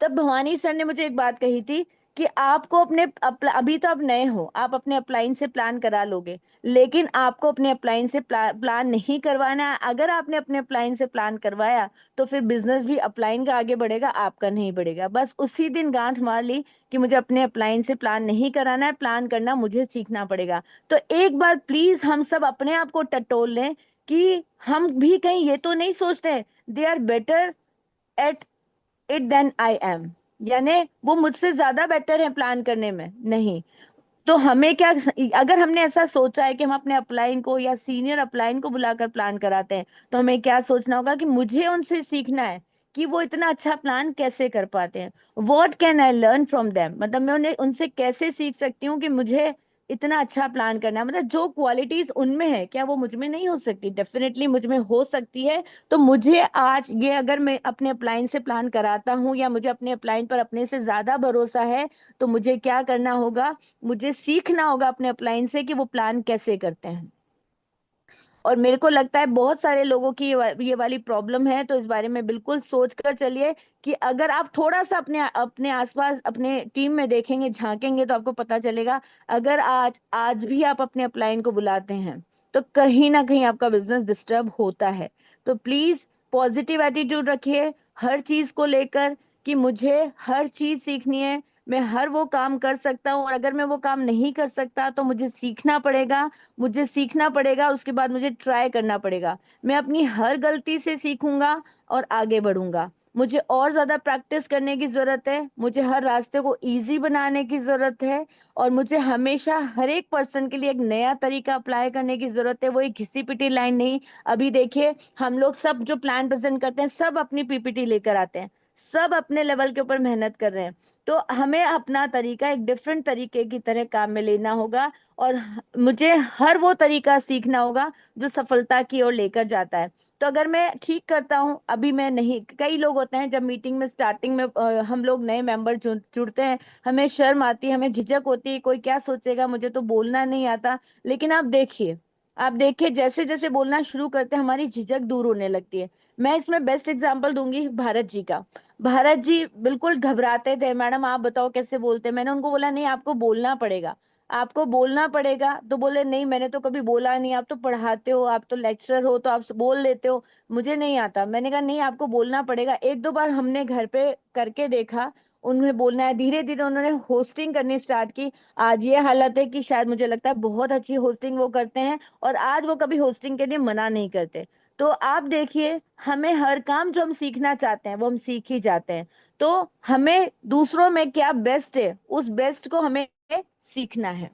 S1: तब भवानी सर ने मुझे एक बात कही थी कि आपको अभी तो आप नए हो, आप अपने अपलाइन से प्लान करा लोगे, लेकिन आपको अपने अपलाइन से प्लान नहीं करवाना है। अगर आपने अपने अपलाइन से प्लान करवाया, तो फिर बिजनेस भी अपलाइन का आगे बढ़ेगा, आपका नहीं बढ़ेगा। बस उसी दिन गांठ मार ली कि मुझे अपने अपलाइन से प्लान नहीं कराना है, प्लान करना मुझे सीखना पड़ेगा। तो एक बार प्लीज हम सब अपने आप को टटोल लें, कि हम भी कहीं ये तो नहीं सोचते they are better at it than I am, यानी वो मुझसे ज्यादा बेटर है प्लान करने में, नहीं। तो हमें क्या, अगर हमने ऐसा सोचा है कि हम अपने अपलाइन को या सीनियर अपलाइन को बुलाकर प्लान कराते हैं, तो हमें क्या सोचना होगा कि मुझे उनसे सीखना है कि वो इतना अच्छा प्लान कैसे कर पाते हैं। What can I learn from them, मतलब मैं उन्हें, उनसे कैसे सीख सकती हूँ कि मुझे इतना अच्छा प्लान करना है। मतलब जो क्वालिटीज उनमें है, क्या वो मुझ में नहीं हो सकती? डेफिनेटली मुझ में हो सकती है। तो मुझे आज ये, अगर मैं अपने अपलाइन से प्लान कराता हूँ, या मुझे अपने अपलाइन पर अपने से ज्यादा भरोसा है, तो मुझे क्या करना होगा, मुझे सीखना होगा अपने अपलाइन से कि वो प्लान कैसे करते हैं। और मेरे को लगता है बहुत सारे लोगों की ये वाली प्रॉब्लम है। तो इस बारे में बिल्कुल सोच कर चलिए, कि अगर आप थोड़ा सा अपने अपने आसपास, अपने टीम में देखेंगे, झांकेंगे, तो आपको पता चलेगा, अगर आज आज भी आप अपने अपलाइन को बुलाते हैं, तो कहीं ना कहीं आपका बिजनेस डिस्टर्ब होता है। तो प्लीज पॉजिटिव एटीट्यूड रखिए हर चीज को लेकर, कि मुझे हर चीज सीखनी है, मैं हर वो काम कर सकता हूँ, और अगर मैं वो काम नहीं कर सकता तो मुझे सीखना पड़ेगा, मुझे सीखना पड़ेगा, और उसके बाद मुझे ट्राई करना पड़ेगा। मैं अपनी हर गलती से सीखूंगा और आगे बढ़ूंगा। मुझे और ज्यादा प्रैक्टिस करने की जरूरत है, मुझे हर रास्ते को इजी बनाने की जरूरत है, और मुझे हमेशा हर एक पर्सन के लिए एक नया तरीका अप्लाई करने की जरूरत है, वो एक घिसी पिटी लाइन नहीं। अभी देखिए, हम लोग सब जो प्लान प्रेजेंट करते हैं, सब अपनी पीपीटी लेकर आते हैं, सब अपने लेवल के ऊपर मेहनत कर रहे हैं, तो हमें अपना तरीका एक डिफरेंट तरीके की तरह काम में लेना होगा, और मुझे हर वो तरीका सीखना होगा जो सफलता की ओर लेकर जाता है। तो अगर मैं ठीक करता हूँ, अभी मैं नहीं, कई लोग होते हैं जब मीटिंग में स्टार्टिंग में हम लोग नए मेंबर जुड़ते हैं, हमें शर्म आती है, हमें झिझक होती है, कोई क्या सोचेगा, मुझे तो बोलना नहीं आता। लेकिन आप देखिए जैसे जैसे बोलना शुरू करते हैं हमारी झिझक दूर होने लगती है। मैं इसमें बेस्ट एग्जांपल दूंगी भारत जी का। भारत जी बिल्कुल घबराते थे, मैडम आप बताओ कैसे बोलते हैं। मैंने उनको बोला नहीं, आपको बोलना पड़ेगा, आपको बोलना पड़ेगा। तो बोले नहीं, मैंने तो कभी बोला नहीं, आप तो पढ़ाते हो, आप तो लेक्चरर हो, तो आप बोल लेते हो, मुझे नहीं आता। मैंने कहा नहीं, आपको बोलना पड़ेगा। एक दो बार हमने घर पे करके देखा, उन्हें बोलना है, धीरे धीरे उन्होंने होस्टिंग करनी स्टार्ट की। आज ये हालत है कि शायद मुझे लगता है बहुत अच्छी होस्टिंग वो करते हैं, और आज वो कभी होस्टिंग के लिए मना नहीं करते। तो आप देखिए, हमें हर काम जो हम सीखना चाहते हैं वो हम सीख ही जाते हैं। तो हमें दूसरों में क्या बेस्ट है, उस बेस्ट को हमें सीखना है।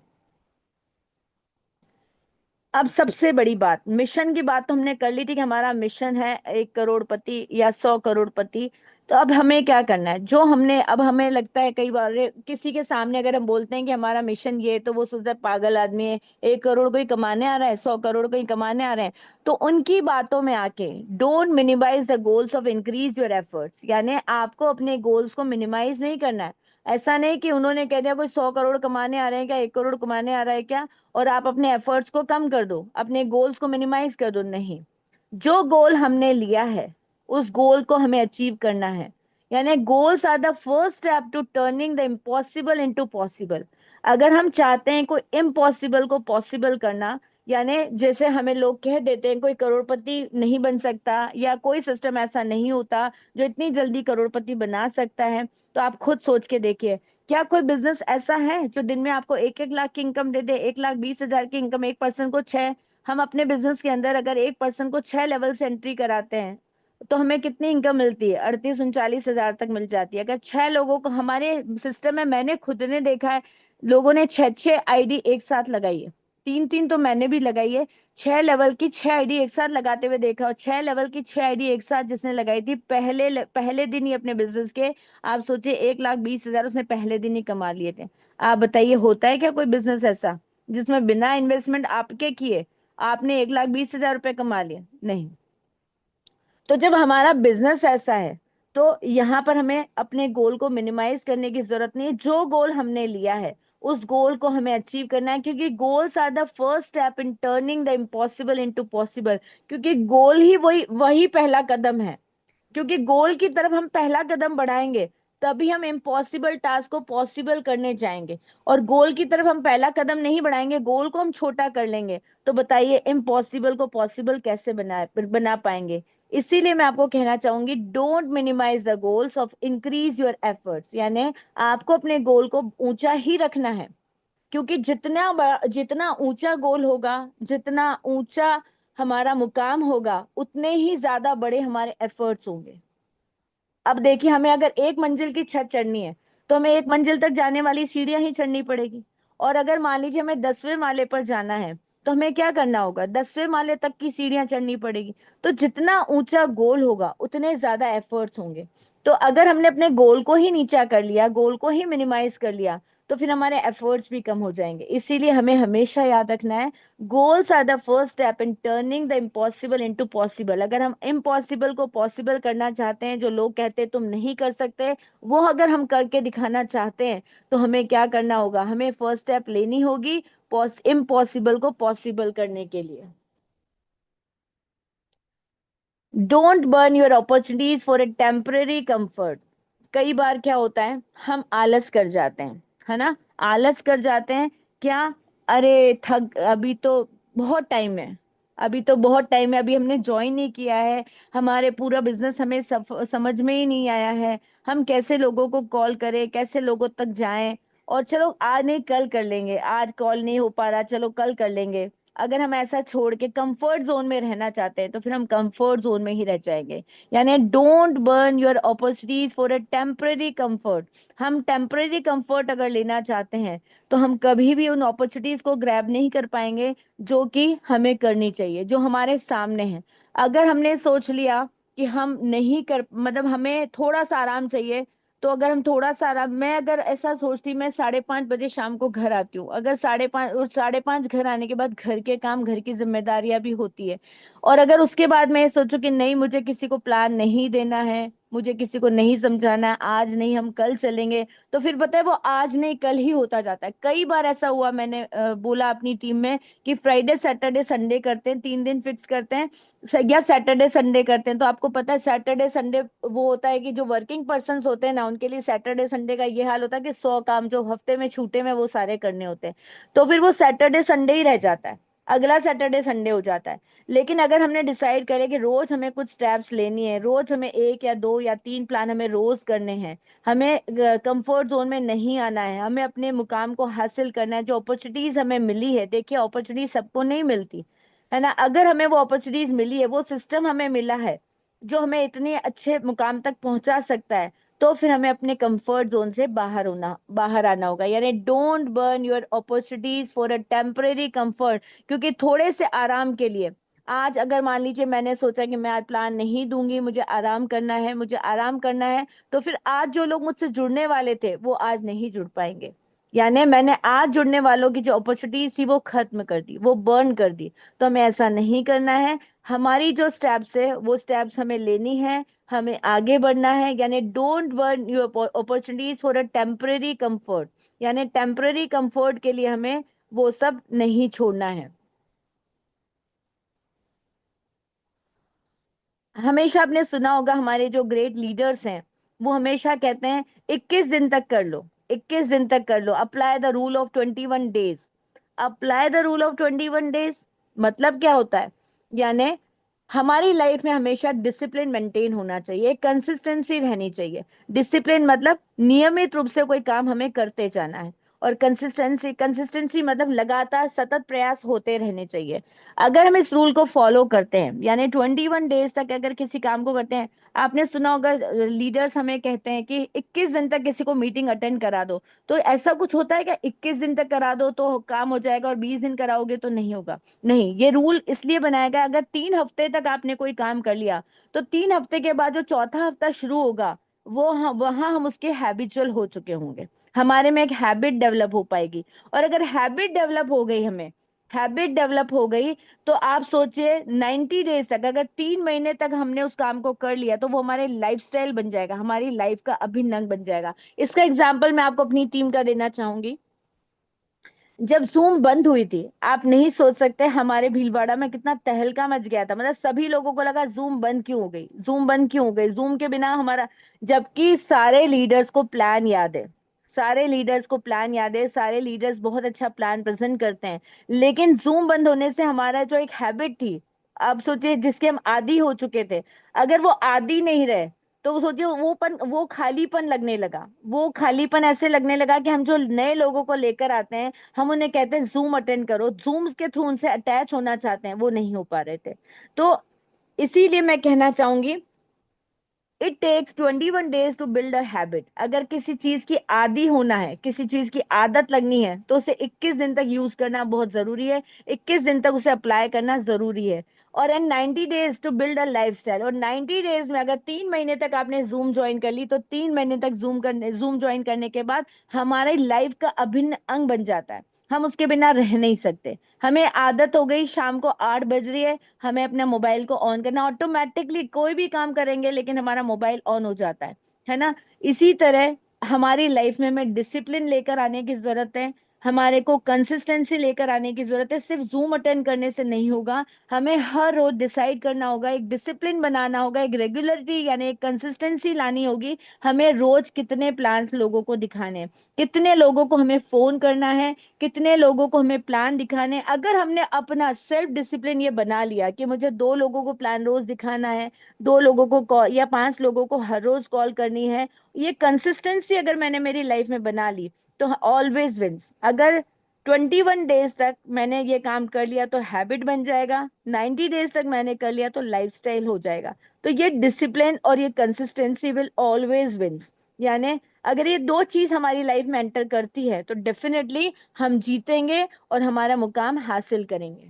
S1: अब सबसे बड़ी बात, मिशन की बात तो हमने कर ली थी कि हमारा मिशन है 1 करोड़पति या 100 करोड़पति। तो अब हमें क्या करना है, जो हमने, अब हमें लगता है कई बार किसी के सामने अगर हम बोलते हैं कि हमारा मिशन ये है, तो वो सोचता है पागल आदमी है, 1 करोड़ को ही कमाने आ रहा है, 100 करोड़ को ही कमाने आ रहे हैं। तो उनकी बातों में आके don't minimise the goals of increase your efforts, यानी आपको अपने गोल्स को मिनिमाइज नहीं करना है। ऐसा नहीं कि उन्होंने कह दिया कोई 100 करोड़ कमाने आ रहे हैं क्या, 1 करोड़ कमाने आ रहा है क्या, और आप अपने एफर्ट्स को कम कर दो, अपने गोल्स को मिनिमाइज कर दो। नहीं, जो गोल हमने लिया है उस गोल को हमें अचीव करना है। यानी goals are the first step to turning the impossible into possible. अगर हम चाहते हैं कोई इम्पॉसिबल को पॉसिबल करना, यानी जैसे हमें लोग कह देते हैं कोई करोड़पति नहीं बन सकता, या कोई सिस्टम ऐसा नहीं होता जो इतनी जल्दी करोड़पति बना सकता है। तो आप खुद सोच के देखिए, क्या कोई बिजनेस ऐसा है जो दिन में आपको 1-1 लाख की इनकम दे दे, 1,20,000 की इनकम एक पर्सन को, 6? हम अपने बिजनेस के अंदर अगर एक पर्सन को 6 लेवल से एंट्री कराते हैं, तो हमें कितनी इनकम मिलती है, 38-39 हजार तक मिल जाती है। अगर 6 लोगों को, हमारे सिस्टम में मैंने खुद ने देखा है, लोगों ने 6-6 आईडी एक साथ लगाई है, 3-3 तो मैंने भी लगाई है। 6 लेवल की 6 आईडी एक साथ लगाते हुए देखा, और 6 लेवल की 6 आईडी एक साथ जिसने लगाई थी, पहले दिन ही अपने बिजनेस के, आप सोचिए 1,20,000 उसने पहले दिन ही कमा लिए थे। आप बताइए, होता है क्या कोई बिजनेस ऐसा जिसमें बिना इन्वेस्टमेंट आपके किए आपने 1,20,000 रुपये कमा लिए? नहीं। तो जब हमारा बिजनेस ऐसा है, तो यहाँ पर हमें अपने गोल को मिनिमाइज करने की जरूरत नहीं है। जो गोल हमने लिया है उस गोल को हमें अचीव करना है, क्योंकि goals are the first step in turning the impossible into possible. क्योंकि गोल ही वही वही पहला कदम है। क्योंकि गोल की तरफ हम पहला कदम बढ़ाएंगे, तभी हम इम्पॉसिबल टास्क को पॉसिबल करने जाएंगे। और गोल की तरफ हम पहला कदम नहीं बढ़ाएंगे, गोल को हम छोटा कर लेंगे, तो बताइए इम्पॉसिबल को पॉसिबल कैसे बना पाएंगे। इसीलिए मैं आपको कहना चाहूंगी, don't minimise the goals of increase your efforts. यानी आपको अपने गोल को ऊंचा ही रखना है, क्योंकि जितना ऊंचा गोल होगा, जितना ऊंचा हमारा मुकाम होगा, उतने ही ज्यादा बड़े हमारे एफर्ट्स होंगे। अब देखिए, हमें अगर 1 मंजिल की छत चढ़नी है, तो हमें 1 मंजिल तक जाने वाली सीढ़ियां ही चढ़नी पड़ेगी। और अगर मान लीजिए हमें 10वें माले पर जाना है, तो हमें क्या करना होगा, 10वें माले तक की सीढ़ियां चढ़नी पड़ेगी। तो जितना ऊंचा गोल होगा उतने ज्यादा एफर्ट्स होंगे। तो अगर हमने अपने गोल को ही नीचा कर लिया, गोल को ही मिनिमाइज कर लिया, तो फिर हमारे एफर्ट्स भी कम हो जाएंगे। इसीलिए हमें हमेशा याद रखना है, goals are the first step in turning the impossible into possible. अगर हम इम्पॉसिबल को पॉसिबल करना चाहते हैं, जो लोग कहते हैं तुम नहीं कर सकते, वो अगर हम करके दिखाना चाहते हैं, तो हमें क्या करना होगा, हमें फर्स्ट स्टेप लेनी होगी इम्पॉसिबल को पॉसिबल करने के लिए। Don't burn your opportunities for a temporary comfort. कई बार क्या होता है, हम आलस कर जाते हैं, है ना, आलस कर जाते हैं। क्या, अरे थक, अभी तो बहुत टाइम है, अभी तो बहुत टाइम है, अभी हमने ज्वाइन नहीं किया है, हमारे पूरा बिजनेस हमें समझ में ही नहीं आया है, हम कैसे लोगों को कॉल करें, कैसे लोगों तक जाएं, और चलो आज नहीं कल कर लेंगे, आज कॉल नहीं हो पा रहा, चलो कल कर लेंगे। अगर हम ऐसा छोड़ के कंफर्ट जोन में रहना चाहते हैं, तो फिर हम कंफर्ट जोन में ही रह जाएंगे। यानी don't burn your opportunities for a temporary comfort. हम टेम्पररी कंफर्ट अगर लेना चाहते हैं, तो हम कभी भी उन अपॉर्चुनिटीज को ग्रैब नहीं कर पाएंगे जो कि हमें करनी चाहिए, जो हमारे सामने है। अगर हमने सोच लिया कि हम नहीं कर, मतलब हमें थोड़ा सा आराम चाहिए, तो अगर हम थोड़ा सा आराम, मैं अगर ऐसा सोचती, मैं 5:30 बजे शाम को घर आती हूँ, अगर 5:30 और 5:30 घर आने के बाद घर के काम, घर की जिम्मेदारियां भी होती है, और अगर उसके बाद मैं ये सोचूं कि नहीं मुझे किसी को प्लान नहीं देना है, मुझे किसी को नहीं समझाना है, आज नहीं हम कल चलेंगे, तो फिर पता है वो आज नहीं कल ही होता जाता है। कई बार ऐसा हुआ, मैंने बोला अपनी टीम में कि फ्राइडे सैटरडे संडे करते हैं, 3 दिन फिक्स करते हैं, या सैटरडे संडे करते हैं। तो आपको पता है सैटरडे संडे वो होता है कि जो वर्किंग पर्सन होते हैं ना, उनके लिए सैटरडे संडे का ये हाल होता है कि 100 काम जो हफ्ते में छूटे में वो सारे करने होते हैं। तो फिर वो सैटरडे संडे ही रह जाता है, अगला सैटरडे संडे हो जाता है। लेकिन अगर हमने डिसाइड करे कि रोज हमें कुछ स्टेप्स लेनी है, रोज हमें 1 या 2 या 3 प्लान हमें रोज करने हैं, हमें कंफर्ट जोन में नहीं आना है, हमें अपने मुकाम को हासिल करना है, जो अपॉर्चुनिटीज हमें मिली है, देखिए अपॉर्चुनिटी सबको नहीं मिलती है ना, अगर हमें वो अपॉर्चुनिटीज मिली है, वो सिस्टम हमें मिला है जो हमें इतने अच्छे मुकाम तक पहुंचा सकता है, तो फिर हमें अपने कंफर्ट जोन से बाहर आना होगा। यानी don't burn your opportunities for a temporary comfort, क्योंकि थोड़े से आराम के लिए, आज अगर मान लीजिए मैंने सोचा कि मैं आज प्लान नहीं दूंगी, मुझे आराम करना है, मुझे आराम करना है, तो फिर आज जो लोग मुझसे जुड़ने वाले थे वो आज नहीं जुड़ पाएंगे। यानी मैंने आज जुड़ने वालों की जो अपॉर्चुनिटीज थी वो खत्म कर दी, वो बर्न कर दी। तो हमें ऐसा नहीं करना है, हमारी जो स्टेप्स है वो स्टेप्स हमें लेनी है, हमें आगे बढ़ना है। यानी don't burn your opportunities for a temporary comfort, यानी टेम्परेरी कंफर्ट के लिए हमें वो सब नहीं छोड़ना है। हमेशा आपने सुना होगा हमारे जो ग्रेट लीडर्स हैं, वो हमेशा कहते हैं 21 दिन तक कर लो, 21 दिन तक कर लो, apply the rule of 21 days. Apply the rule of 21 days मतलब क्या होता है? यानी हमारी लाइफ में हमेशा डिसिप्लिन मेंटेन होना चाहिए, कंसिस्टेंसी रहनी चाहिए। डिसिप्लिन मतलब नियमित रूप से कोई काम हमें करते जाना है, और कंसिस्टेंसी कंसिस्टेंसी मतलब लगातार सतत प्रयास होते रहने चाहिए। अगर हम इस रूल को फॉलो करते हैं, यानी 21 डेज तक अगर किसी काम को करते हैं, आपने सुना होगा लीडर्स हमें कहते हैं कि 21 दिन तक किसी को मीटिंग अटेंड करा दो। तो ऐसा कुछ होता है क्या 21 दिन तक करा दो तो काम हो जाएगा और 20 दिन कराओगे तो नहीं होगा? नहीं, ये रूल इसलिए बनाया गया, अगर 3 हफ्ते तक आपने कोई काम कर लिया, तो 3 हफ्ते के बाद जो चौथा हफ्ता शुरू होगा, वो वहां हम उसके हैबिचुअल हो चुके होंगे, हमारे में एक हैबिट डेवलप हो पाएगी। और अगर हैबिट डेवलप हो गई, हमें हैबिट डेवलप हो गई, तो आप सोचिए 90 डेज तक, अगर 3 महीने तक हमने उस काम को कर लिया, तो वो हमारे लाइफस्टाइल बन जाएगा, हमारी लाइफ का अभिन्न अंग बन जाएगा। इसका एग्जाम्पल मैं आपको अपनी टीम का देना चाहूंगी। जब जूम बंद हुई थी, आप नहीं सोच सकते हमारे भीलवाड़ा में कितना तहलका मच गया था। मतलब सभी लोगों को लगा जूम बंद क्यों हो गई, जूम बंद क्यों हो गई, जूम के बिना हमारा, जबकि सारे लीडर्स को प्लान याद है, सारे लीडर्स को प्लान याद है, सारे लीडर्स बहुत अच्छा प्लान प्रेजेंट करते हैं, लेकिन जूम बंद होने से हमारा जो एक हैबिट थी, आप सोचिए जिसके हम आदी हो चुके थे, अगर वो आदी नहीं रहे, तो वो सोचिए वो खालीपन लगने लगा, वो खालीपन ऐसे लगने लगा कि हम जो नए लोगों को लेकर आते हैं, हम उन्हें कहते हैं जूम अटेंड करो, जूम के थ्रू उनसे अटैच होना चाहते हैं, वो नहीं हो पा रहे थे। तो इसीलिए मैं कहना चाहूंगी, it takes 21 days to build a habit. अगर किसी चीज की आदी होना है, किसी चीज की आदत लगनी है, तो उसे 21 दिन तक यूज करना बहुत जरूरी है, 21 दिन तक उसे अप्लाई करना जरूरी है। और and 90 days to build a lifestyle, और 90 डेज में अगर 3 महीने तक आपने जूम ज्वाइन कर ली, तो 3 महीने तक जूम ज्वाइन करने के बाद हमारी लाइफ का अभिन्न अंग बन जाता है, हम उसके बिना रह नहीं सकते। हमें आदत हो गई, शाम को 8 बज रही है, हमें अपना मोबाइल को ऑन करना, ऑटोमेटिकली कोई भी काम करेंगे लेकिन हमारा मोबाइल ऑन हो जाता है ना। इसी तरह हमारी लाइफ में हमें डिसिप्लिन लेकर आने की जरूरत है, हमारे को कंसिस्टेंसी लेकर आने की जरूरत है। सिर्फ जूम अटेंड करने से नहीं होगा, हमें हर रोज डिसाइड करना होगा, एक डिसिप्लिन बनाना होगा, एक रेगुलरिटी यानी एक कंसिस्टेंसी लानी होगी। हमें रोज कितने प्लान्स लोगों को दिखाने हैं, कितने लोगों को हमें फोन करना है, कितने लोगों को हमें प्लान दिखाने। अगर हमने अपना सेल्फ डिसिप्लिन ये बना लिया कि मुझे 2 लोगों को प्लान रोज दिखाना है, 2 लोगों को कॉल या 5 लोगों को हर रोज कॉल करनी है, ये कंसिस्टेंसी अगर मैंने मेरी लाइफ में बना ली, तो ऑलवेज विंस। अगर 21 डेज तक मैंने ये काम कर लिया तो हैबिट बन जाएगा, 90 डेज तक मैंने कर लिया तो लाइफस्टाइल हो जाएगा। तो ये डिसिप्लिन और ये कंसिस्टेंसी विल ऑलवेज विंस। यानी अगर ये दो चीज हमारी लाइफ में एंटर करती है, तो डेफिनेटली हम जीतेंगे और हमारा मुकाम हासिल करेंगे।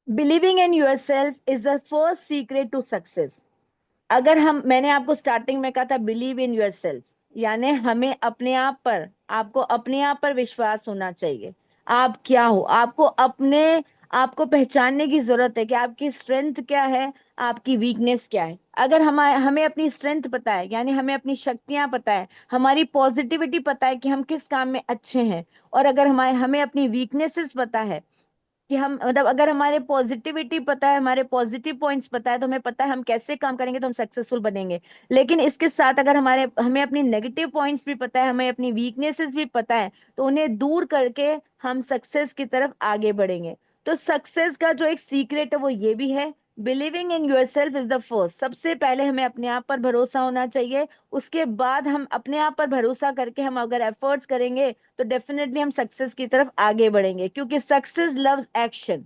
S1: Believing in yourself is the first secret to success. अगर हम, मैंने आपको स्टार्टिंग में कहा था बिलीव इन योर सेल्फ, यानी हमें अपने आप पर, आपको अपने आप पर विश्वास होना चाहिए। आप क्या हो, आपको अपने आपको पहचानने की जरूरत है कि आपकी स्ट्रेंथ क्या है, आपकी वीकनेस क्या है। अगर हम हमें अपनी स्ट्रेंथ पता है, यानी हमें अपनी शक्तियां पता है, हमारी पॉजिटिविटी पता है कि हम किस काम में अच्छे हैं, और अगर हमारे हमें अपनी वीकनेसेस पता है कि हम, मतलब अगर हमारे पॉजिटिविटी पता है, हमारे पॉजिटिव पॉइंट्स पता है, तो हमें पता है हम कैसे काम करेंगे तो हम सक्सेसफुल बनेंगे। लेकिन इसके साथ अगर हमें अपनी नेगेटिव पॉइंट्स भी पता है, हमें अपनी वीकनेसेस भी पता है, तो उन्हें दूर करके हम सक्सेस की तरफ आगे बढ़ेंगे। तो सक्सेस का जो एक सीक्रेट है वो ये भी है, believing in yourself is the first. सबसे पहले हमें अपने आप पर भरोसा होना चाहिए, उसके बाद हम अपने आप पर भरोसा करके हम अगर एफर्ट्स करेंगे तो डेफिनेटली हम सक्सेस की तरफ आगे बढ़ेंगे, क्योंकि सक्सेस लव्स एक्शन।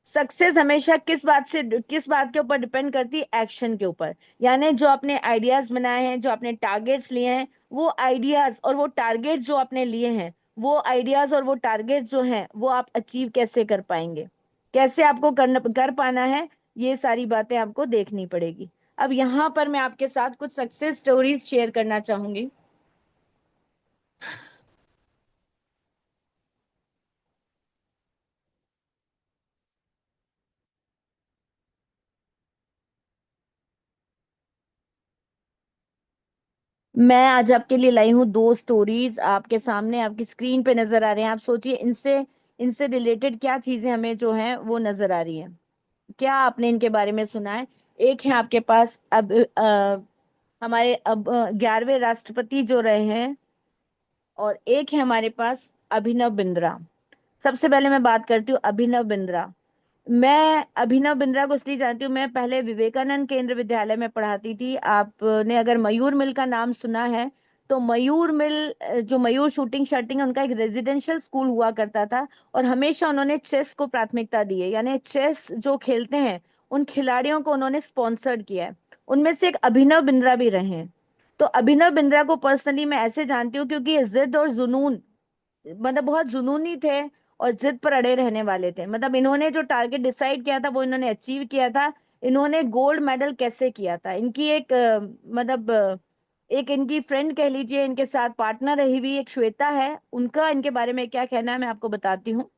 S1: सक्सेस हमेशा किस बात के ऊपर डिपेंड करती है, एक्शन के ऊपर। यानी जो आपने आइडियाज बनाए हैं, जो आपने टारगेट्स लिए हैं, वो आइडियाज और वो टारगेट्स जो आपने लिए हैं, वो आइडियाज और वो टारगेट्स जो हैं वो आप अचीव कैसे कर पाएंगे, कैसे आपको कर पाना है, ये सारी बातें आपको देखनी पड़ेगी। अब यहाँ पर मैं आपके साथ कुछ सक्सेस स्टोरीज शेयर करना चाहूंगी। मैं आज आपके लिए लाई हूँ दो स्टोरीज, आपके सामने आपकी स्क्रीन पे नजर आ रहे हैं। आप सोचिए इनसे इनसे रिलेटेड क्या चीजें हमें जो हैं वो नजर आ रही हैं, क्या आपने इनके बारे में सुना है। एक है आपके पास, अब हमारे अब 11वें राष्ट्रपति जो रहे हैं, और एक है हमारे पास अभिनव बिंद्रा। सबसे पहले मैं बात करती हूँ अभिनव बिंद्रा। मैं अभिनव बिंद्रा को इसलिए जानती हूँ, मैं पहले विवेकानंद केंद्र विद्यालय में पढ़ाती थी। आपने अगर मयूर मिल का नाम सुना है, तो मयूर मिल जो मयूर शूटिंग शर्टिंग है, उनका एक रेजिडेंशियल स्कूल हुआ करता था, और हमेशा उन्होंने चेस को प्राथमिकता दी है, यानी चेस जो खेलते हैं उन खिलाड़ियों को उन्होंने स्पॉन्सर्ड किया है। उनमें से एक अभिनव बिंद्रा भी रहे हैं। तो अभिनव बिंद्रा को पर्सनली मैं ऐसे जानती हूँ क्योंकि ये जिद और जुनून, मतलब बहुत जुनूनी थे और जिद पर अड़े रहने वाले थे। मतलब इन्होंने जो टारगेट डिसाइड किया था वो इन्होंने अचीव किया था। इन्होंने गोल्ड मेडल कैसे किया था, इनकी एक एक इनकी फ्रेंड कह लीजिए, इनके साथ पार्टनर रही हुई एक श्वेता है, उनका इनके बारे में क्या कहना है मैं आपको बताती हूँ।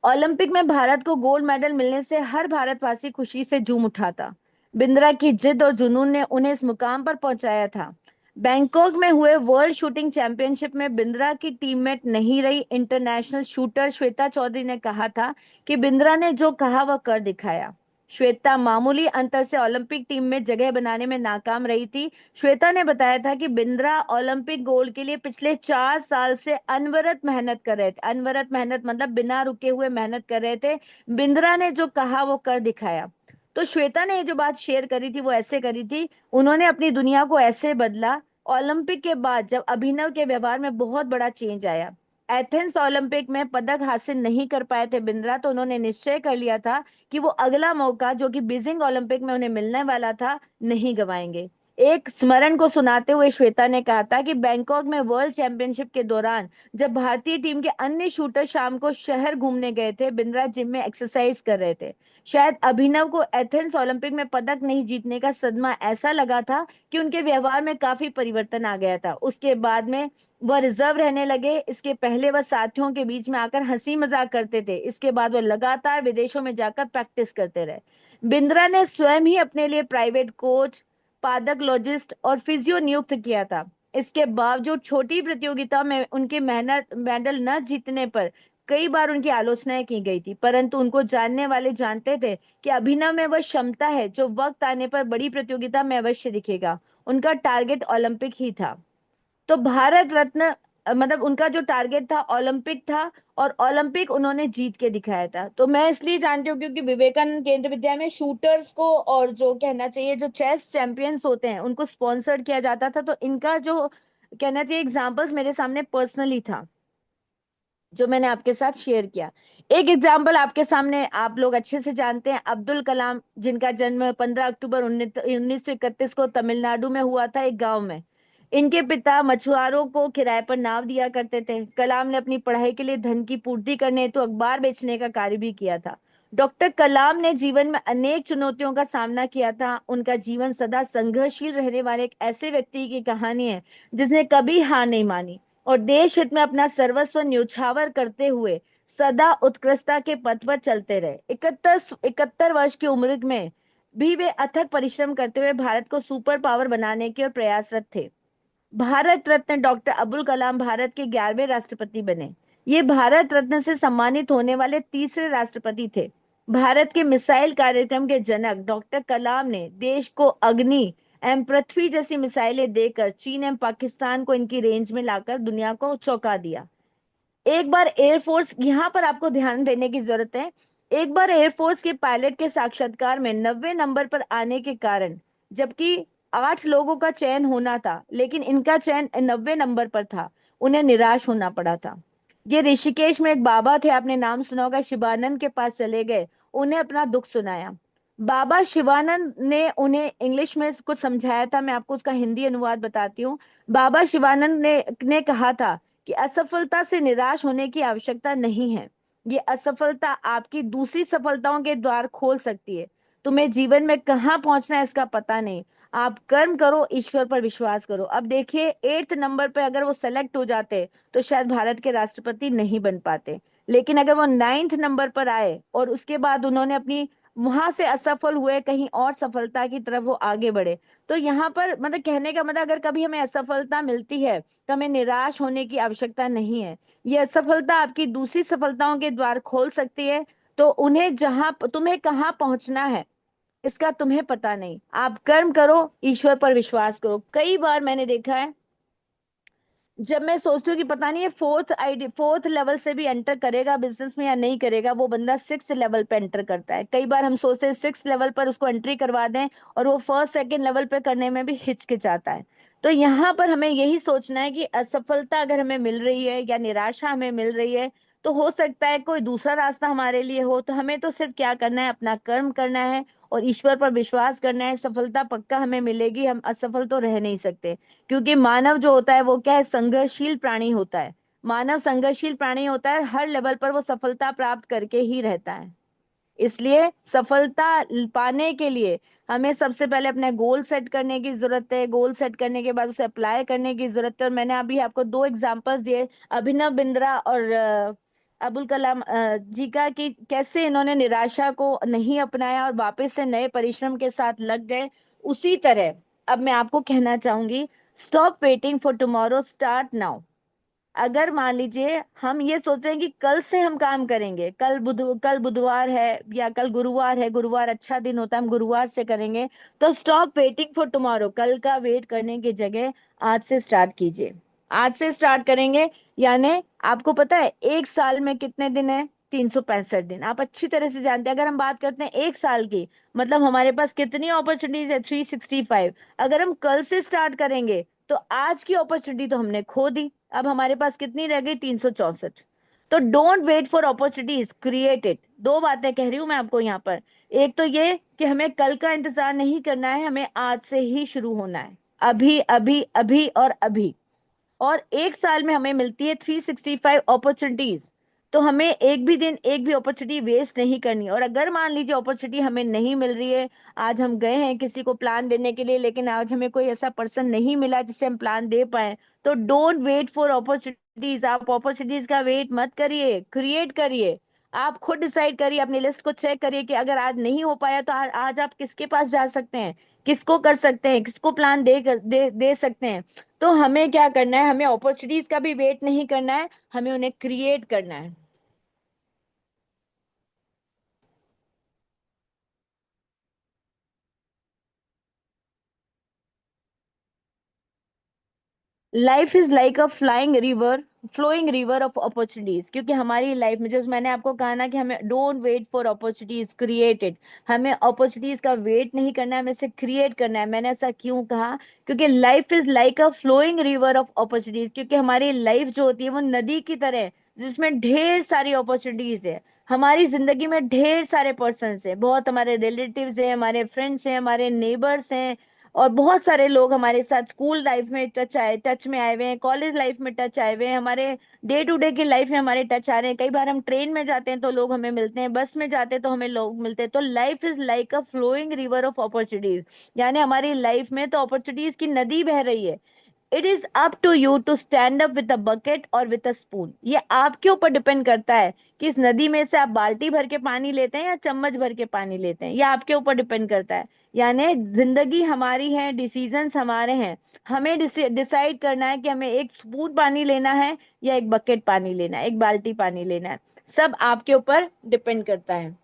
S1: ओलंपिक में भारत को गोल्ड मेडल मिलने से हर भारतवासी खुशी से झूम उठा था। बिंद्रा की जिद और जुनून ने उन्हें इस मुकाम पर पहुंचाया था। बैंकॉक में हुए वर्ल्ड शूटिंग चैंपियनशिप में बिंद्रा की टीममेट नहीं रही इंटरनेशनल शूटर श्वेता चौधरी ने कहा था कि बिंद्रा ने जो कहा वह कर दिखाया। श्वेता मामूली अंतर से ओलंपिक टीम में जगह बनाने में नाकाम रही थी। श्वेता ने बताया था कि बिंद्रा ओलंपिक गोल्ड के लिए पिछले 4 साल से अनवरत मेहनत कर रहे थे। अनवरत मेहनत मतलब बिना रुके हुए मेहनत कर रहे थे। बिंद्रा ने जो कहा वो कर दिखाया। तो श्वेता ने ये जो बात शेयर करी थी वो ऐसे करी थी, उन्होंने अपनी दुनिया को ऐसे बदला। ओलंपिक के बाद जब अभिनव के व्यवहार में बहुत बड़ा चेंज आया, एथेंस ओलंपिक में पदक हासिल नहीं कर पाए थे बिंद्रा, तो उन्होंने निश्चय कर लिया था कि वो अगला मौका जो कि बीजिंग ओलंपिक में उन्हें मिलने वाला था नहीं गवाएंगे। एक स्मरण को सुनाते हुए श्वेता ने कहा था कि बैंकॉक में वर्ल्ड चैंपियनशिप के दौरान जब भारतीय टीम के अन्य शूटर शाम को शहर घूमने गए थे, बिंद्रा जिम में एक्सरसाइज कर रहे थे। शायद अभिनव को एथेंस ओलंपिक में पदक नहीं जीतने का सदमा ऐसा लगा था कि उनके व्यवहार में काफी परिवर्तन आ गया था। उसके बाद में वह रिजर्व रहने लगे। इसके पहले वह साथियों के बीच में आकर हंसी मजाक करते थे। इसके बाद वह लगातार विदेशों में जाकर प्रैक्टिस करते रहे। बिंद्रा ने स्वयं ही अपने लिए प्राइवेट कोच, पादक लॉजिस्ट और फिजियो नियुक्त किया था। इसके बावजूद छोटी प्रतियोगिता में उनके मेहनत मेडल न जीतने पर कई बार उनकी आलोचनाएं की गई थी, परंतु उनको जानने वाले जानते थे कि अभिनव में वह क्षमता है जो वक्त आने पर बड़ी प्रतियोगिता में अवश्य दिखेगा। उनका टारगेट ओलंपिक ही था। तो भारत रत्न, मतलब उनका जो टारगेट था ओलंपिक था, और ओलंपिक उन्होंने जीत के दिखाया था। तो मैं इसलिए जानती हूँ क्योंकि विवेकानंद केंद्र विद्यालय में शूटर्स को, और जो कहना चाहिए जो चेस चैंपियंस होते हैं, उनको स्पॉन्सर्ड किया जाता था। तो इनका जो कहना चाहिए एग्जाम्पल्स मेरे सामने पर्सनली था, जो मैंने आपके साथ शेयर किया। एक एग्जाम्पल आपके सामने आप लोग अच्छे से जानते हैं, अब्दुल कलाम, जिनका जन्म 15 अक्टूबर 1931 को तमिलनाडु में हुआ था, एक गांव में। इनके पिता मछुआरों को किराए पर नाव दिया करते थे। कलाम ने अपनी पढ़ाई के लिए धन की पूर्ति करने हेतु अखबार बेचने का कार्य भी किया था। डॉक्टर कलाम ने जीवन में अनेक चुनौतियों का सामना किया था। उनका जीवन सदा संघर्षशील रहने वाले एक ऐसे व्यक्ति की कहानी है जिसने कभी हार नहीं मानी और देश हित में अपना सर्वस्व न्यौछावर करते हुए सदा उत्कृष्टता के पथ पर चलते रहे। 71 वर्ष की उम्र में भी वे अथक परिश्रम करते हुए भारत को सुपर पावर बनाने के ओर प्रयासरत थे। भारत रत्न डॉक्टर अब्दुल कलाम भारत के 11वें राष्ट्रपति बने। ये भारत रत्न से सम्मानित होने वाले तीसरे राष्ट्रपति थे। भारत के मिसाइल कार्यक्रम के जनक डॉक्टर कलाम ने देश को अग्नि एवं पृथ्वी जैसी मिसाइलें देकर चीन एवं पाकिस्तान को इनकी रेंज में लाकर दुनिया को चौंका दिया। एक बार एयरफोर्स, यहाँ पर आपको ध्यान देने की जरूरत है, एक बार एयरफोर्स के पायलट के साक्षात्कार में 90 नंबर पर आने के कारण, जबकि 8 लोगों का चयन होना था लेकिन इनका चयन 90 नंबर पर था, उन्हें निराश होना पड़ा था। ये ऋषिकेश में एक बाबा थे, आपने नाम सुना होगा, शिवानंद के पास चले गए, उन्हें अपना दुख सुनाया। बाबा शिवानंद ने उन्हें इंग्लिश में कुछ समझाया था, मैं आपको उसका हिंदी अनुवाद बताती हूँ। बाबा शिवानंद ने कहा था कि असफलता से निराश होने की आवश्यकता नहीं है। ये असफलता आपकी दूसरी सफलताओं के द्वार खोल सकती है। तुम्हें जीवन में कहाँ पहुंचना है इसका पता नहीं, आप कर्म करो, ईश्वर पर विश्वास करो। अब देखिए 8th नंबर पे अगर वो सेलेक्ट हो जाते तो शायद भारत के राष्ट्रपति नहीं बन पाते, लेकिन अगर वो 9th नंबर पर आए और उसके बाद उन्होंने अपनी वहां से असफल हुए, कहीं और सफलता की तरफ वो आगे बढ़े। तो यहाँ पर मतलब कहने का मतलब, अगर कभी हमें असफलता मिलती है तो हमें निराश होने की आवश्यकता नहीं है। यह असफलता आपकी दूसरी सफलताओं के द्वार खोल सकती है। तो उन्हें जहां तुम्हें कहाँ पहुंचना है इसका तुम्हें पता नहीं, आप कर्म करो, ईश्वर पर विश्वास करो। कई बार मैंने देखा है, जब मैं सोचती हूँ कि पता नहीं ये फोर्थ लेवल से भी एंटर करेगा बिजनेस में या नहीं करेगा, वो बंदा 6th लेवल पे एंटर करता है। कई बार हम सोचते हैं 6th लेवल पर उसको एंट्री करवा दें और वो फर्स्ट सेकंड लेवल पे करने में भी हिचकिचाता है। तो यहाँ पर हमें यही सोचना है कि असफलता अगर हमें मिल रही है या निराशा हमें मिल रही है, तो हो सकता है कोई दूसरा रास्ता हमारे लिए हो। तो हमें तो सिर्फ क्या करना है, अपना कर्म करना है और ईश्वर पर विश्वास करना है। सफलता पक्का हमें मिलेगी, हम असफल तो रह नहीं सकते, क्योंकि मानव जो होता है वो क्या है, संघर्षशील प्राणी होता है। मानव संघर्षशील प्राणी होता है, हर लेवल पर वो सफलता प्राप्त करके ही रहता है। इसलिए सफलता पाने के लिए हमें सबसे पहले अपने गोल सेट करने की जरूरत है। गोल सेट करने के बाद उसे अप्लाई करने की जरूरत है। और मैंने अभी आपको 2 एग्जांपल्स दिए, अभिनव बिंद्रा और अब्दुल कलाम जी का, कि कैसे इन्होंने निराशा को नहीं अपनाया और वापस से नए परिश्रम के साथ लग गए। उसी तरह अब मैं आपको कहना चाहूंगी, stop waiting for tomorrow, start now. अगर मान लीजिए हम ये सोच रहे हैं कि कल से हम काम करेंगे, कल बुधवार है या कल गुरुवार है, गुरुवार अच्छा दिन होता है, हम गुरुवार से करेंगे, तो स्टॉप वेटिंग फॉर टुमारो, कल का वेट करने की जगह आज से स्टार्ट कीजिए। आज से स्टार्ट करेंगे, यानी आपको पता है एक साल में कितने दिन है, 365 दिन। आप अच्छी तरह से जानते हैं, अगर हम बात करते हैं एक साल की, मतलब हमारे पास कितनी अपॉर्चुनिटीज है, 365। अगर हम कल से स्टार्ट करेंगे तो आज की अपॉर्चुनिटी तो हमने खो दी, अब हमारे पास कितनी रह गई, 364। तो don't wait for opportunities, create it. दो बातें कह रही हूं मैं आपको यहाँ पर। एक तो ये कि हमें कल का इंतजार नहीं करना है, हमें आज से ही शुरू होना है, अभी अभी अभी और अभी। और एक साल में हमें मिलती है 365 अपॉर्चुनिटीज, तो हमें एक भी दिन एक भी अपॉर्चुनिटी वेस्ट नहीं करनी। और अगर मान लीजिए अपॉर्चुनिटी हमें नहीं मिल रही है, आज हम गए हैं किसी को प्लान देने के लिए लेकिन आज हमें कोई ऐसा पर्सन नहीं मिला जिससे हम प्लान दे पाए, तो डोंट वेट फॉर अपॉर्चुनिटीज। आप अपॉर्चुनिटीज का वेट मत करिए, क्रिएट करिए। आप खुद डिसाइड करिए, अपनी लिस्ट को चेक करिए कि अगर आज नहीं हो पाया तो आज आप किसके पास जा सकते हैं, किसको कर सकते हैं, किसको प्लान दे सकते हैं। तो हमें क्या करना है, हमें अपॉर्चुनिटीज का भी वेट नहीं करना है, हमें उन्हें क्रिएट करना है। Life is like a flying river, flowing river of opportunities. क्योंकि हमारी लाइफ में, जो मैंने आपको कहा ना कि हमें don't wait for opportunities, created. हमें अपॉर्चुनिटीज का वेट नहीं करना है, हमें इसे क्रिएट करना है। मैंने ऐसा क्यों कहा, क्योंकि life is like a flowing river of opportunities. क्योंकि हमारी लाइफ जो होती है वो नदी की तरह है, जिसमें ढेर सारी अपॉर्चुनिटीज है। हमारी जिंदगी में ढेर सारे पर्सन है, बहुत हमारे रिलेटिव्स हैं, हमारे फ्रेंड्स हैं, हमारे नेबर्स हैं, और बहुत सारे लोग हमारे साथ स्कूल लाइफ में टच में आए हुए हैं, कॉलेज लाइफ में टच आए हुए हैं, हमारे डे टू डे की लाइफ में हमारे टच आ रहे हैं। कई बार हम ट्रेन में जाते हैं तो लोग हमें मिलते हैं, बस में जाते हैं तो हमें लोग मिलते हैं। तो life is like a flowing river of opportunities, यानी हमारी लाइफ में तो अपॉर्चुनिटीज की नदी बह रही है। It is up to you to stand up with a bucket और विद अ स्पून। ये आपके ऊपर डिपेंड करता है कि इस नदी में से आप बाल्टी भर के पानी लेते हैं या चम्मच भर के पानी लेते हैं, ये आपके ऊपर डिपेंड करता है। यानी जिंदगी हमारी है, डिसीजंस हमारे हैं। हमें डिसाइड करना है कि हमें एक स्पून पानी लेना है या एक बकेट पानी लेना है, एक बाल्टी पानी लेना है। सब आपके ऊपर डिपेंड करता है।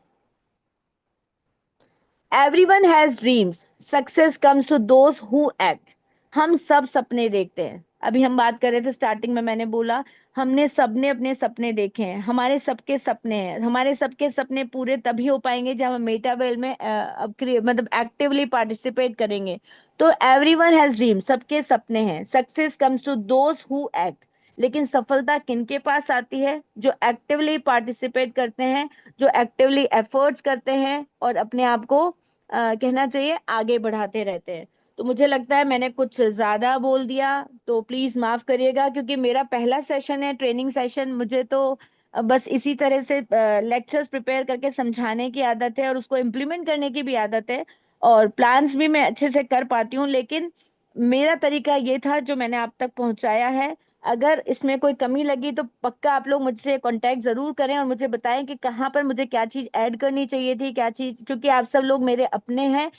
S1: Everyone has dreams, success comes to those who act. हम सब सपने देखते हैं। अभी हम बात कर रहे थे, स्टार्टिंग में मैंने बोला हमने सबने अपने सपने देखे हैं। हमारे सबके सपने हैं, हमारे सबके सपने पूरे तभी हो पाएंगे जब हम मेटावेल में मतलब एक्टिवली पार्टिसिपेट करेंगे। तो एवरीवन हैज ड्रीम, सबके सपने हैं। Success comes to those who act. लेकिन सफलता किनके पास आती है? जो एक्टिवली पार्टिसिपेट करते हैं, जो एक्टिवली एफर्ट्स करते हैं और अपने आप को कहना चाहिए आगे बढ़ाते रहते हैं। तो मुझे लगता है मैंने कुछ ज्यादा बोल दिया, तो प्लीज माफ करिएगा, क्योंकि मेरा पहला सेशन है, ट्रेनिंग सेशन। मुझे तो बस इसी तरह से लेक्चर्स प्रिपेयर करके समझाने की आदत है और उसको इम्प्लीमेंट करने की भी आदत है। और प्लान्स भी मैं अच्छे से कर पाती हूँ, लेकिन मेरा तरीका ये था जो मैंने आप तक पहुंचाया है। अगर इसमें कोई कमी लगी तो पक्का आप लोग मुझसे कांटेक्ट जरूर करें और मुझे बताएं कि कहाँ पर मुझे क्या चीज ऐड करनी चाहिए थी, क्या चीज, क्योंकि आप सब लोग मेरे अपने हैं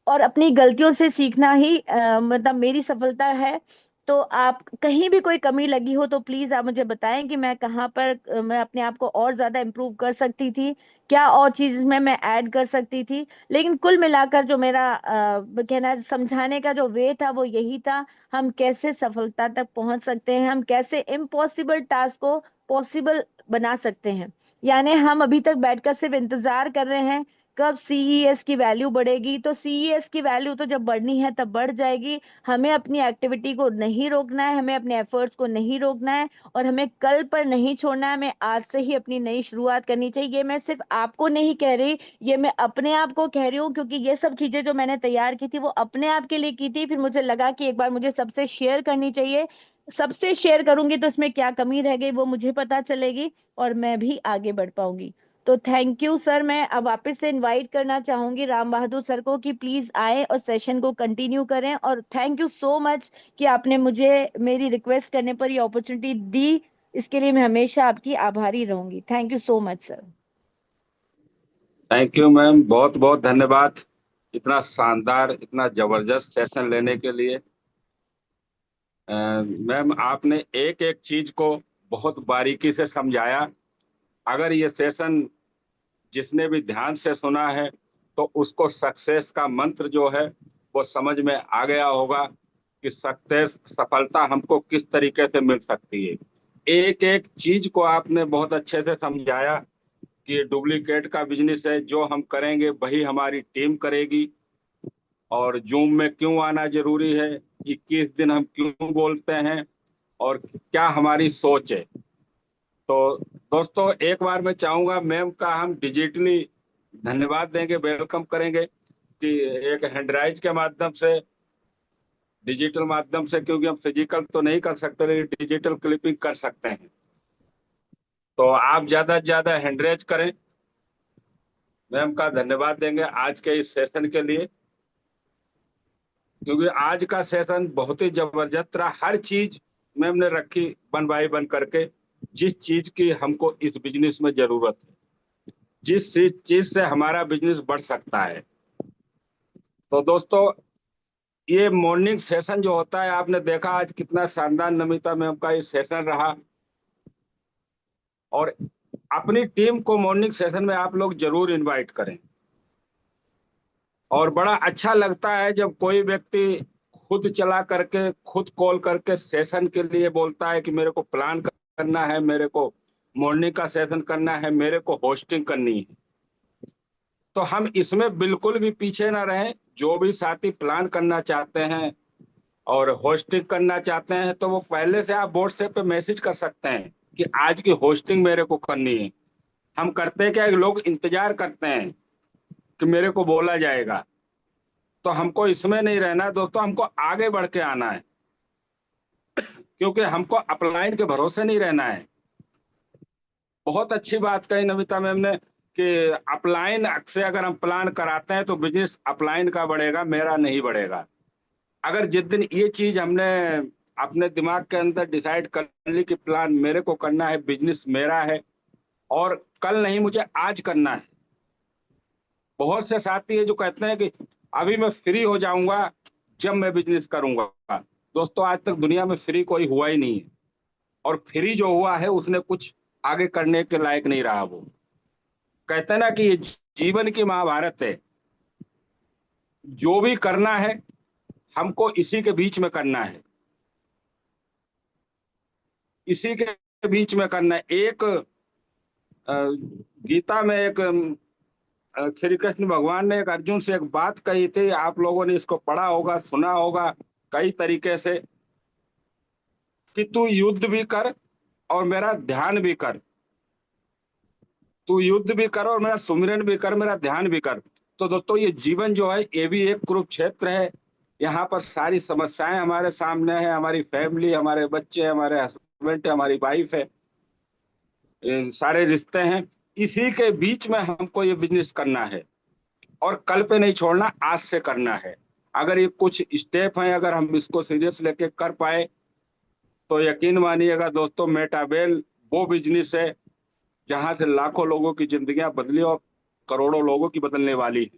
S1: और अपनी गलतियों से सीखना ही मतलब मेरी सफलता है। तो आप कहीं भी कोई कमी लगी हो तो प्लीज आप मुझे बताएं कि मैं कहाँ पर मैं अपने आप को और ज्यादा इम्प्रूव कर सकती थी, क्या और चीज में मैं ऐड कर सकती थी। लेकिन कुल मिलाकर जो मेरा कहना समझाने का जो वे था वो यही था, हम कैसे सफलता तक पहुंच सकते हैं, हम कैसे इम्पॉसिबल टास्क को पॉसिबल बना सकते हैं। यानी हम अभी तक बैठकर सिर्फ इंतजार कर रहे हैं कब सीईएस की वैल्यू बढ़ेगी। तो सीईएस की वैल्यू तो जब बढ़नी है तब बढ़ जाएगी। हमें अपनी एक्टिविटी को नहीं रोकना है, हमें अपने एफर्ट्स को नहीं रोकना है और हमें कल पर नहीं छोड़ना है। हमें आज से ही अपनी नई शुरुआत करनी चाहिए। ये मैं सिर्फ आपको नहीं कह रही, ये मैं अपने आप को कह रही हूँ, क्योंकि ये सब चीजें जो मैंने तैयार की थी वो अपने आप के लिए की थी। फिर मुझे लगा कि एक बार मुझे सबसे शेयर करनी चाहिए। सबसे शेयर करूंगी तो इसमें क्या कमी रह गई वो मुझे पता चलेगी और मैं भी आगे बढ़ पाऊंगी। तो थैंक यू सर। मैं अब वापस से इनवाइट करना चाहूंगी राम बहादुर सर को कि प्लीज आए और सेशन को कंटिन्यू करें। और थैंक यू सो मच कि आपने मुझे मेरी रिक्वेस्ट करने पर ये अपॉर्चुनिटी दी। इसके लिए मैं हमेशा आपकी आभारी रहूंगी। Thank you so much sir.
S2: Thank you ma'am, बहुत बहुत धन्यवाद इतना शानदार, इतना जबरदस्त सेशन लेने के लिए। मैम, आपने एक एक चीज को बहुत बारीकी से समझाया। अगर ये सेशन जिसने भी ध्यान से सुना है तो उसको सक्सेस का मंत्र जो है वो समझ में आ गया होगा कि सक्सेस, सफलता हमको किस तरीके से मिल सकती है। एक एक चीज को आपने बहुत अच्छे से समझाया कि डुप्लीकेट का बिजनेस है, जो हम करेंगे वही हमारी टीम करेगी, और जूम में क्यों आना जरूरी है, 21 दिन हम क्यों बोलते हैं, और क्या हमारी सोच है। तो दोस्तों, एक बार मैं चाहूंगा मैम का हम डिजिटली धन्यवाद देंगे, वेलकम करेंगे कि एक हैंडराइज के माध्यम से, डिजिटल माध्यम से, क्योंकि हम फिजिकल तो नहीं कर सकते लेकिन डिजिटल क्लिपिंग कर सकते हैं। तो आप ज्यादा से ज्यादा हैंडरेज करें। मैम का धन्यवाद देंगे आज के इस सेशन के लिए, क्योंकि आज का सेशन बहुत ही जबरदस्त रहा। हर चीज मैम ने रखी वन बाय वन करके, जिस चीज की हमको इस बिजनेस में जरूरत है, जिस चीज से हमारा बिजनेस बढ़ सकता है। तो दोस्तों, ये मॉर्निंग सेशन जो होता है, आपने देखा आज कितना शानदार नमिता मैम का ये सेशन रहा। और अपनी टीम को मॉर्निंग सेशन में आप लोग जरूर इनवाइट करें। और बड़ा अच्छा लगता है जब कोई व्यक्ति खुद चला करके, खुद कॉल करके सेशन के लिए बोलता है कि मेरे को प्लान करना है, मेरे को मॉर्निंग का सेशन करना है, मेरे को होस्टिंग करनी है। तो हम इसमें बिल्कुल भी पीछे ना रहें। जो भी साथी प्लान करना चाहते हैं और होस्टिंग करना चाहते हैं तो वो पहले से आप व्हाट्सएप पे मैसेज कर सकते हैं कि आज की होस्टिंग मेरे को करनी है। हम करते हैं क्या, लोग इंतजार करते हैं कि मेरे को बोला जाएगा, तो हमको इसमें नहीं रहना है दोस्तों, हमको आगे बढ़ के आना है, क्योंकि हमको अपलाइन के भरोसे नहीं रहना है। बहुत अच्छी बात कही नमिता मैम ने कि अपलाइन से अगर हम प्लान कराते हैं तो बिजनेस अपलाइन का बढ़ेगा, मेरा नहीं बढ़ेगा। अगर जिस दिन ये चीज हमने अपने दिमाग के अंदर डिसाइड कर ली कि प्लान मेरे को करना है, बिजनेस मेरा है और कल नहीं मुझे आज करना है। बहुत से साथी है जो कहते हैं कि अभी मैं फ्री हो जाऊंगा जब मैं बिजनेस करूंगा। दोस्तों आज तक दुनिया में फ्री कोई हुआ ही नहीं है, और फ्री जो हुआ है उसने कुछ आगे करने के लायक नहीं रहा। वो कहते हैं ना कि ये जीवन की महाभारत है, जो भी करना है हमको इसी के बीच में करना है, इसी के बीच में करना है। एक गीता में एक श्री कृष्ण भगवान ने एक अर्जुन से एक बात कही थी, आप लोगों ने इसको पढ़ा होगा, सुना होगा कई तरीके से, कि तू युद्ध भी कर और मेरा ध्यान भी कर, तू युद्ध भी कर और मेरा सुमिरन भी कर, मेरा ध्यान भी कर। तो दोस्तों ये जीवन जो है ये भी एक कुरुक्षेत्र है। यहाँ पर सारी समस्याएं हमारे सामने है, हमारी फैमिली, हमारे बच्चे, हमारे हस्बैंड, हमारी वाइफ है, सारे रिश्ते हैं। इसी के बीच में हमको ये बिजनेस करना है और कल पे नहीं छोड़ना, आज से करना है। अगर ये कुछ स्टेप हैं, अगर हम इसको सीरियस लेके कर पाए तो यकीन मानिएगा दोस्तों, मेटावेल वो बिजनेस है जहां से लाखों लोगों की जिंदगियां बदली और करोड़ों लोगों की बदलने वाली है।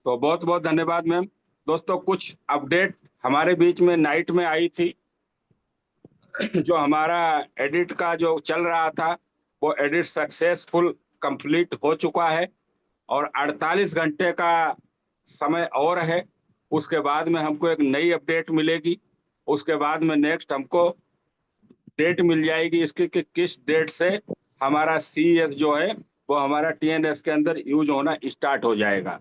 S2: तो बहुत बहुत धन्यवाद मैम। दोस्तों कुछ अपडेट हमारे बीच में नाइट में आई थी। जो हमारा एडिट का जो चल रहा था वो एडिट सक्सेसफुल कंप्लीट हो चुका है और 48 घंटे का समय और है। उसके बाद में हमको एक नई अपडेट मिलेगी। उसके बाद में नेक्स्ट हमको डेट मिल जाएगी इसकी कि किस डेट से हमारा सीएस जो है वो हमारा टीएनएस के अंदर यूज होना स्टार्ट हो जाएगा।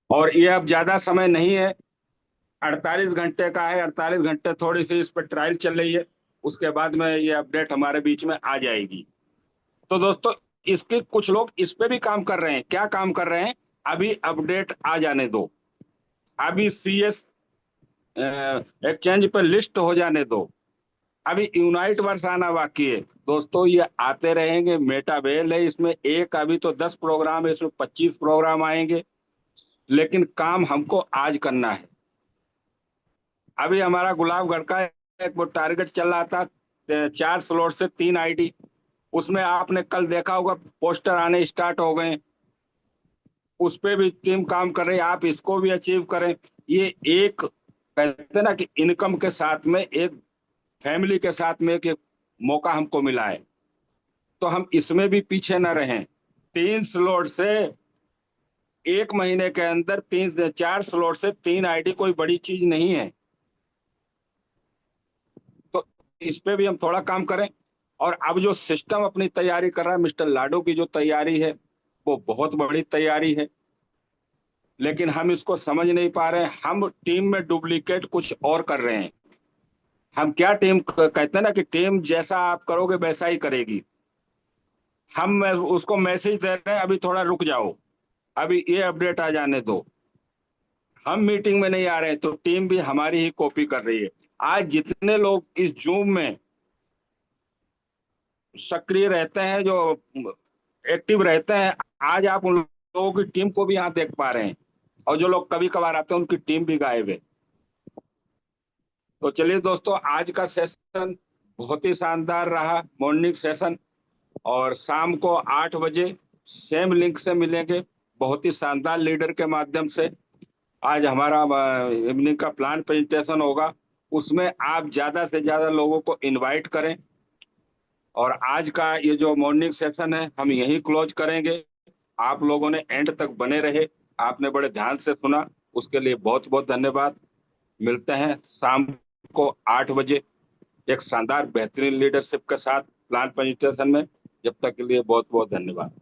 S2: और ये अब ज्यादा समय नहीं है, 48 घंटे का है। 48 घंटे थोड़ी सी इस पर ट्रायल चल रही है, उसके बाद में ये अपडेट हमारे बीच में आ जाएगी। तो दोस्तों इसके कुछ लोग इस पे भी काम कर रहे हैं। क्या काम कर रहे हैं? अभी अपडेट आ जाने दो, अभी सीएस एक्सचेंज पे लिस्ट हो जाने दो, अभी यूनाइट वर्स आना बाकी है। दोस्तों ये आते रहेंगे, मेटावेल है, इसमें एक अभी तो 10 प्रोग्राम है, इसमें 25 प्रोग्राम आएंगे, लेकिन काम हमको आज करना है। अभी हमारा गुलाबगढ़ का एक वो टारगेट चल रहा था 4 स्लॉट से 3 आईडी, उसमें आपने कल देखा होगा पोस्टर आने स्टार्ट हो गए, उस पे भी टीम काम कर रही है। आप इसको भी अचीव करें। ये एक कहते हैं ना कि इनकम के साथ में एक फैमिली के साथ में एक मौका हमको मिला है, तो हम इसमें भी पीछे न रहें। 3 स्लॉट से एक महीने के अंदर 4 स्लॉट से 3 आईडी कोई बड़ी चीज नहीं है, तो इस पे भी हम थोड़ा काम करें। और अब जो सिस्टम अपनी तैयारी कर रहा है, मिस्टर लाडो की जो तैयारी है वो बहुत बड़ी तैयारी है, लेकिन हम इसको समझ नहीं पा रहे हैं। हम टीम में डुप्लीकेट कुछ और कर रहे हैं। हम क्या टीम कहते हैं ना कि टीम जैसा आप करोगे वैसा ही करेगी। हम उसको मैसेज दे रहे हैं अभी थोड़ा रुक जाओ, अभी ये अपडेट आ जाने दो। हम मीटिंग में नहीं आ रहे हैं तो टीम भी हमारी ही कॉपी कर रही है। आज जितने लोग इस जूम में सक्रिय रहते हैं, जो एक्टिव रहते हैं, आज आप उन लोगों की टीम को भी यहाँ देख पा रहे हैं, और जो लोग कभी कभार आते हैं उनकी टीम भी गायब है। तो चलिए दोस्तों, आज का सेशन बहुत ही शानदार रहा, मॉर्निंग सेशन, और शाम को 8 बजे सेम लिंक से मिलेंगे बहुत ही शानदार लीडर के माध्यम से। आज हमारा इवनिंग का प्लान प्रेजेंटेशन होगा, उसमें आप ज्यादा से ज्यादा लोगों को इनवाइट करें। और आज का ये जो मॉर्निंग सेशन है हम यही क्लोज करेंगे। आप लोगों ने एंड तक बने रहे, आपने बड़े ध्यान से सुना, उसके लिए बहुत बहुत धन्यवाद। मिलते हैं शाम को 8 बजे एक शानदार बेहतरीन लीडरशिप के साथ प्लान प्रेजेंटेशन में। जब तक के लिए बहुत बहुत धन्यवाद।